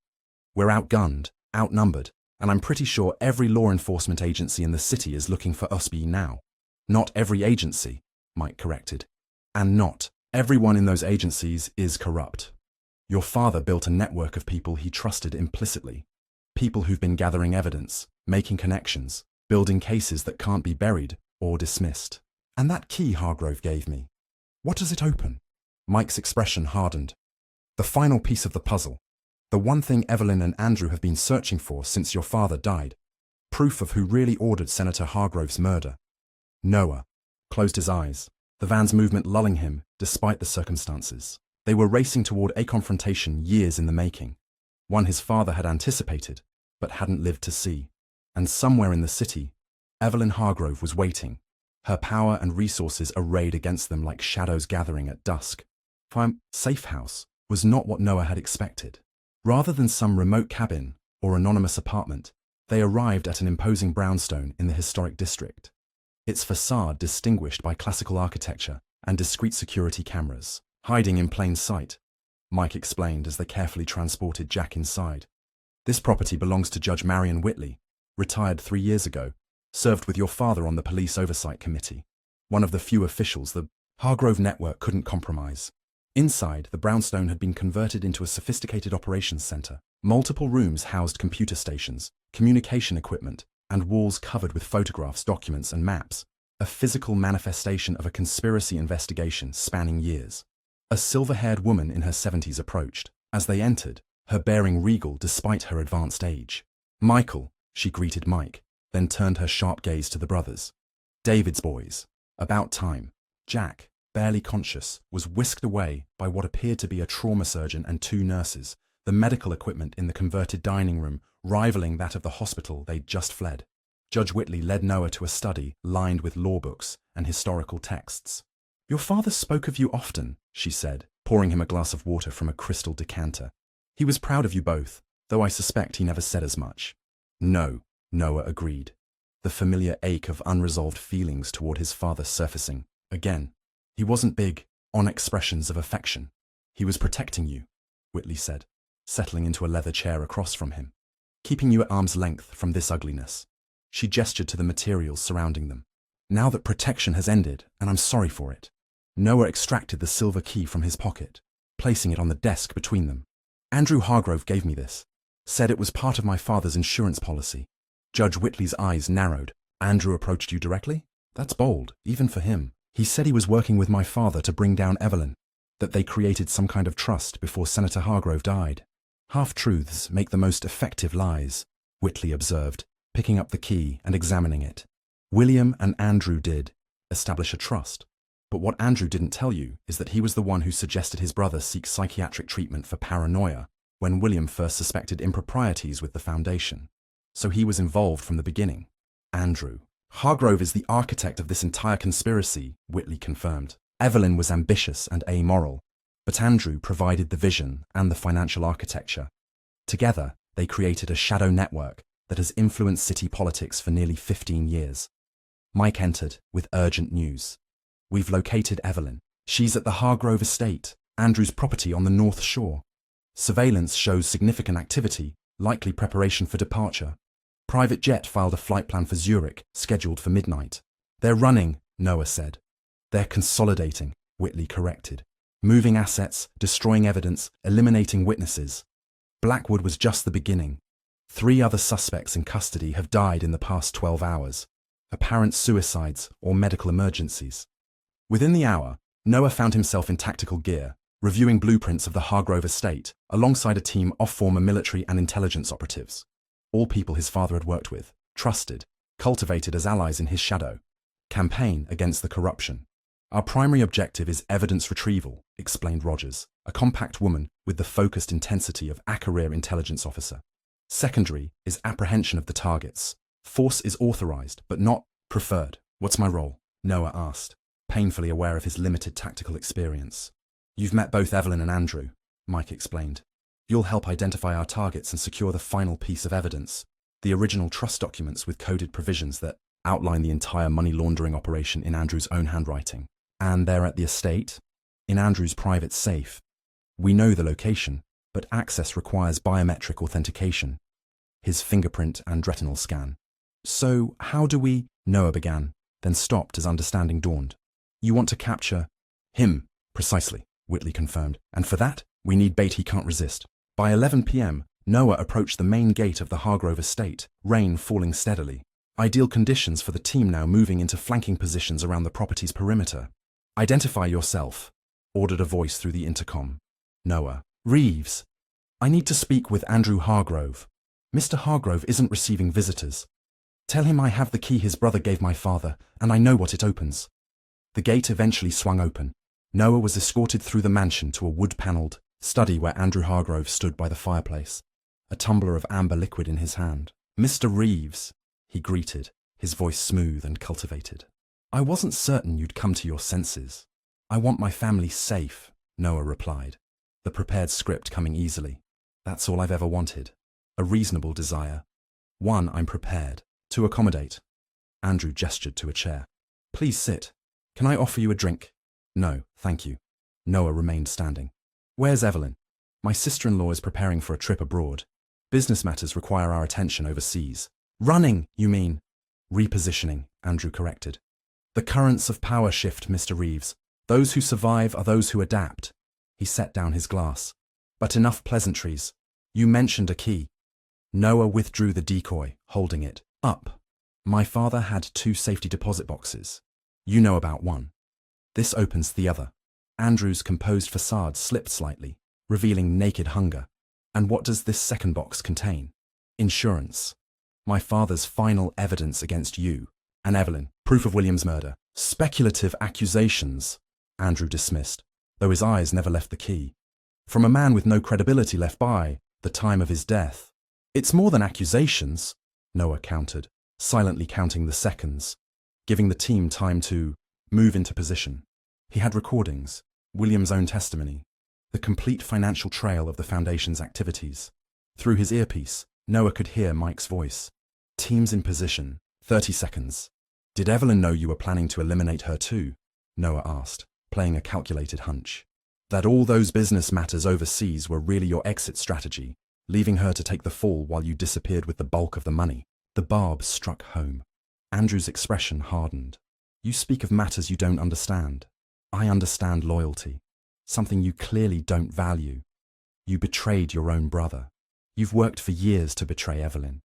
"We're outgunned, outnumbered, and I'm pretty sure every law enforcement agency in the city is looking for us now." "Not every agency," Mike corrected. "And not everyone in those agencies is corrupt. Your father built a network of people he trusted implicitly. People who've been gathering evidence, making connections, building cases that can't be buried or dismissed. And that key Hargrove gave me, what does it open?" Mike's expression hardened. "The final piece of the puzzle. The one thing Evelyn and Andrew have been searching for since your father died. Proof of who really ordered Senator Hargrove's murder." Noah closed his eyes, the van's movement lulling him despite the circumstances. They were racing toward a confrontation years in the making, one his father had anticipated but hadn't lived to see. And somewhere in the city, Evelyn Hargrove was waiting, her power and resources arrayed against them like shadows gathering at dusk. Safe house was not what Noah had expected. Rather than some remote cabin or anonymous apartment, they arrived at an imposing brownstone in the historic district, its facade distinguished by classical architecture and discreet security cameras. "Hiding in plain sight," Mike explained as they carefully transported Jack inside. "This property belongs to Judge Marion Whitley, retired 3 years ago, served with your father on the police oversight committee, one of the few officials the Hargrove network couldn't compromise." Inside, the brownstone had been converted into a sophisticated operations center. Multiple rooms housed computer stations, communication equipment, and walls covered with photographs, documents, and maps, a physical manifestation of a conspiracy investigation spanning years. A silver-haired woman in her 70s approached. As they entered, her bearing regal despite her advanced age. "Michael," she greeted Mike, then turned her sharp gaze to the brothers. "David's boys. About time." Jack, barely conscious, was whisked away by what appeared to be a trauma surgeon and 2 nurses, the medical equipment in the converted dining room rivaling that of the hospital they'd just fled. Judge Whitley led Noah to a study lined with law books and historical texts. "Your father spoke of you often," she said, pouring him a glass of water from a crystal decanter. "He was proud of you both, though I suspect he never said as much." "No," Noah agreed, the familiar ache of unresolved feelings toward his father surfacing again. "He wasn't big on expressions of affection. He was protecting you," Whitley said, settling into a leather chair across from him. "Keeping you at arm's length from this ugliness." She gestured to the materials surrounding them. "Now that protection has ended, and I'm sorry for it." Noah extracted the silver key from his pocket, placing it on the desk between them. "Andrew Hargrove gave me this. Said it was part of my father's insurance policy." Judge Whitley's eyes narrowed. "Andrew approached you directly? That's bold, even for him. He said he was working with my father to bring down Evelyn, that they created some kind of trust before Senator Hargrove died." "Half-truths make the most effective lies," Whitley observed, picking up the key and examining it. "William and Andrew did establish a trust. But what Andrew didn't tell you is that he was the one who suggested his brother seek psychiatric treatment for paranoia when William first suspected improprieties with the foundation. So he was involved from the beginning. Andrew. Hargrove is the architect of this entire conspiracy, Whitley confirmed. Evelyn was ambitious and amoral, but Andrew provided the vision and the financial architecture. Together, they created a shadow network that has influenced city politics for nearly 15 years. Mike entered with urgent news. We've located Evelyn. She's at the Hargrove estate, Andrew's property on the North Shore. Surveillance shows significant activity, likely preparation for departure. Private jet filed a flight plan for Zurich, scheduled for midnight. They're running, Noah said. They're consolidating, Whitley corrected. Moving assets, destroying evidence, eliminating witnesses. Blackwood was just the beginning. 3 other suspects in custody have died in the past 12 hours. Apparent suicides or medical emergencies. Within the hour, Noah found himself in tactical gear, reviewing blueprints of the Hargrove estate, alongside a team of former military and intelligence operatives. All people his father had worked with, trusted, cultivated as allies in his shadow. Campaign against the corruption. Our primary objective is evidence retrieval, explained Rogers, a compact woman with the focused intensity of a career intelligence officer. Secondary is apprehension of the targets. Force is authorized, but not preferred. What's my role? Noah asked, painfully aware of his limited tactical experience. You've met both Evelyn and Andrew, Mike explained. You'll help identify our targets and secure the final piece of evidence, the original trust documents with coded provisions that outline the entire money laundering operation in Andrew's own handwriting. And they're at the estate, in Andrew's private safe. We know the location, but access requires biometric authentication. His fingerprint and retinal scan. So how do we? Noah began, then stopped as understanding dawned. You want to capture him, precisely, Whitley confirmed, and for that, we need bait he can't resist. By 11 p.m., Noah approached the main gate of the Hargrove estate, rain falling steadily. Ideal conditions for the team now moving into flanking positions around the property's perimeter. Identify yourself, ordered a voice through the intercom. Noah. Reeves. I need to speak with Andrew Hargrove. Mr. Hargrove isn't receiving visitors. Tell him I have the key his brother gave my father, and I know what it opens. The gate eventually swung open. Noah was escorted through the mansion to a wood-panelled study where Andrew Hargrove stood by the fireplace, a tumbler of amber liquid in his hand. Mr. Reeves, he greeted, his voice smooth and cultivated. I wasn't certain you'd come to your senses. I want my family safe, Noah replied, the prepared script coming easily. That's all I've ever wanted. A reasonable desire. One I'm prepared to accommodate. Andrew gestured to a chair. Please sit. Can I offer you a drink? No, thank you. Noah remained standing. Where's Evelyn? My sister-in-law is preparing for a trip abroad. Business matters require our attention overseas. Running, you mean? Repositioning, Andrew corrected. The currents of power shift, Mr. Reeves. Those who survive are those who adapt. He set down his glass. But enough pleasantries. You mentioned a key. Noah withdrew the decoy, holding it up. My father had 2 safety deposit boxes. You know about one. This opens the other. Andrew's composed facade slipped slightly, revealing naked hunger. And what does this second box contain? Insurance. My father's final evidence against you and Evelyn. Proof of William's murder. Speculative accusations, Andrew dismissed, though his eyes never left the key. From a man with no credibility left by the time of his death. It's more than accusations, Noah countered, silently counting the seconds, giving the team time to move into position. He had recordings, William's own testimony, the complete financial trail of the Foundation's activities. Through his earpiece, Noah could hear Mike's voice. Teams in position, 30 seconds. Did Evelyn know you were planning to eliminate her too? Noah asked, playing a calculated hunch. That all those business matters overseas were really your exit strategy, leaving her to take the fall while you disappeared with the bulk of the money. The barb struck home. Andrew's expression hardened. You speak of matters you don't understand. I understand loyalty, something you clearly don't value. You betrayed your own brother. You've worked for years to betray Evelyn.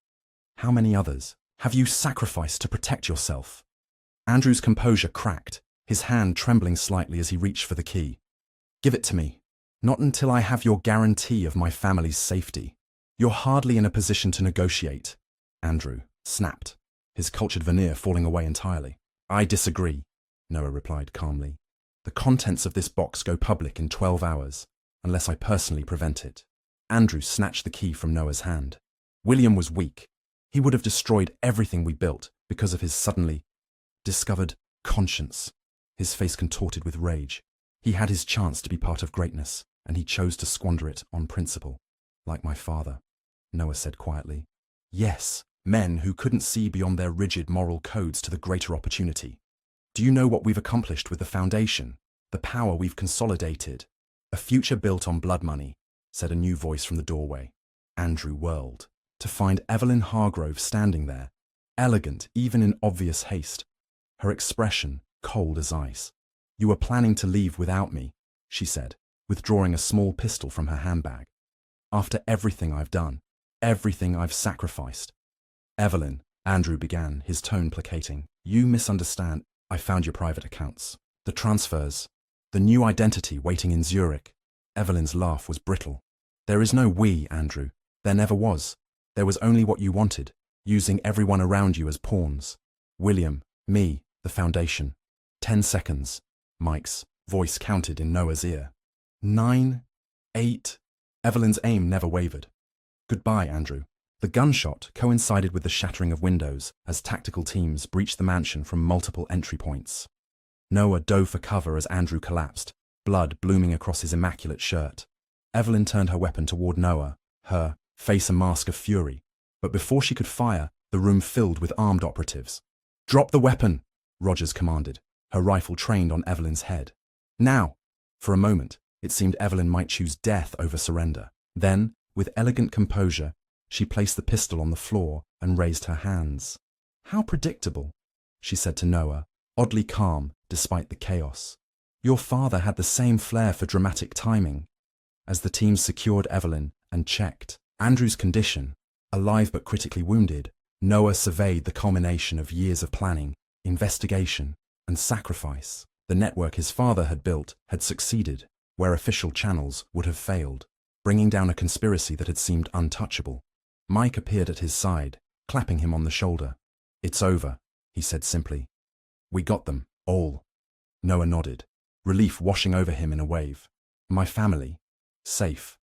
How many others have you sacrificed to protect yourself? Andrew's composure cracked, his hand trembling slightly as he reached for the key. Give it to me. Not until I have your guarantee of my family's safety. You're hardly in a position to negotiate. Andrew snapped, his cultured veneer falling away entirely. I disagree, Noah replied calmly. The contents of this box go public in 12 hours, unless I personally prevent it. Andrew snatched the key from Noah's hand. William was weak. He would have destroyed everything we built because of his suddenly discovered conscience. His face contorted with rage. He had his chance to be part of greatness, and he chose to squander it on principle. Like my father, Noah said quietly. Yes, men who couldn't see beyond their rigid moral codes to the greater opportunity. Do you know what we've accomplished with the foundation? The power we've consolidated? A future built on blood money, said a new voice from the doorway. Andrew whirled, to find Evelyn Hargrove standing there, elegant even in obvious haste. Her expression cold as ice. You were planning to leave without me, she said, withdrawing a small pistol from her handbag. After everything I've done, everything I've sacrificed. Evelyn, Andrew began, his tone placating. You misunderstand. I found your private accounts, the transfers, the new identity waiting in Zurich. Evelyn's laugh was brittle. There is no we, Andrew. There never was. There was only what you wanted, using everyone around you as pawns. William, me, the foundation. 10 seconds. Mike's voice counted in Noah's ear. 9, 8. Evelyn's aim never wavered. Goodbye, Andrew. The gunshot coincided with the shattering of windows as tactical teams breached the mansion from multiple entry points. Noah dove for cover as Andrew collapsed, blood blooming across his immaculate shirt. Evelyn turned her weapon toward Noah, her face a mask of fury. But before she could fire, the room filled with armed operatives. Drop the weapon, Rogers commanded, her rifle trained on Evelyn's head. Now! For a moment, it seemed Evelyn might choose death over surrender. Then, with elegant composure, she placed the pistol on the floor and raised her hands. How predictable, she said to Noah, oddly calm despite the chaos. Your father had the same flair for dramatic timing. As the team secured Evelyn and checked Andrew's condition, alive but critically wounded, Noah surveyed the culmination of years of planning, investigation, and sacrifice. The network his father had built had succeeded where official channels would have failed, bringing down a conspiracy that had seemed untouchable. Mike appeared at his side, clapping him on the shoulder. It's over, he said simply. We got them, all. Noah nodded, relief washing over him in a wave. My family. Safe.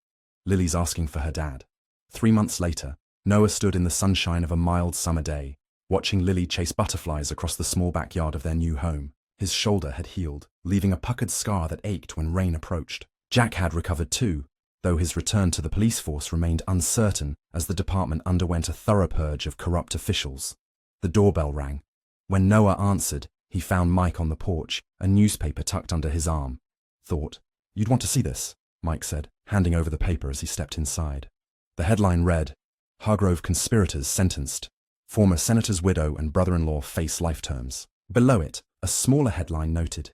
Lily's asking for her dad. 3 months later, Noah stood in the sunshine of a mild summer day, watching Lily chase butterflies across the small backyard of their new home. His shoulder had healed, leaving a puckered scar that ached when rain approached. Jack had recovered too, though his return to the police force remained uncertain as the department underwent a thorough purge of corrupt officials. The doorbell rang. When Noah answered, he found Mike on the porch, a newspaper tucked under his arm. Thought, you'd want to see this, Mike said, handing over the paper as he stepped inside. The headline read, Hargrove conspirators sentenced. Former senator's widow and brother-in-law face life terms. Below it, a smaller headline noted,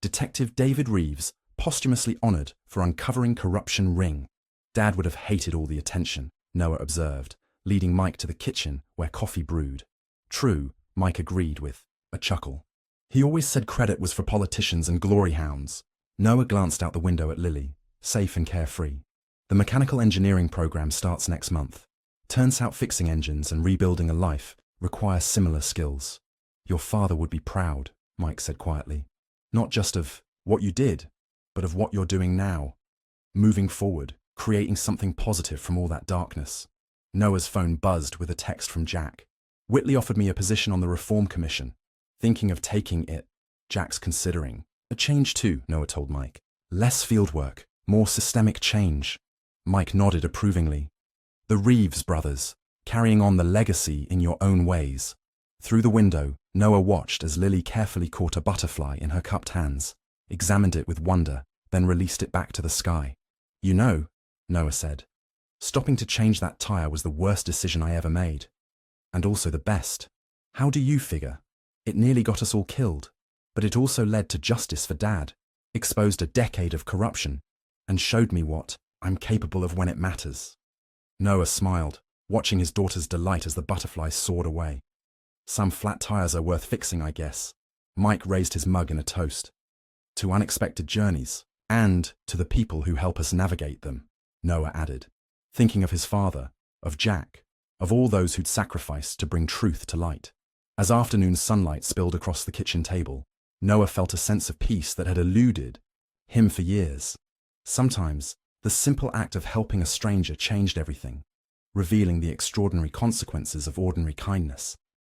Detective David Reeves posthumously honored for uncovering corruption ring. Dad would have hated all the attention, Noah observed, leading Mike to the kitchen where coffee brewed. True, Mike agreed with a chuckle. He always said credit was for politicians and glory hounds. Noah glanced out the window at Lily, safe and carefree. The mechanical engineering program starts next month. Turns out fixing engines and rebuilding a life require similar skills. Your father would be proud, Mike said quietly. Not just of what you did, but of what you're doing now. Moving forward, creating something positive from all that darkness. Noah's phone buzzed with a text from Jack. Whitley offered me a position on the Reform Commission. Thinking of taking it. Jack's considering. A change too, Noah told Mike. Less fieldwork, more systemic change. Mike nodded approvingly. The Reeves brothers, carrying on the legacy in your own ways. Through the window, Noah watched as Lily carefully caught a butterfly in her cupped hands, examined it with wonder, then released it back to the sky. You know, Noah said, stopping to change that tire was the worst decision I ever made. And also the best. How do you figure? It nearly got us all killed, but it also led to justice for Dad, exposed a decade of corruption, and showed me what I'm capable of when it matters. Noah smiled, watching his daughter's delight as the butterfly soared away. Some flat tires are worth fixing, I guess. Mike raised his mug in a toast. To unexpected journeys, and to the people who help us navigate them, Noah added, thinking of his father, of Jack, of all those who'd sacrificed to bring truth to light. As afternoon sunlight spilled across the kitchen table, Noah felt a sense of peace that had eluded him for years. Sometimes, the simple act of helping a stranger changed everything. revealing the extraordinary consequences of ordinary kindness.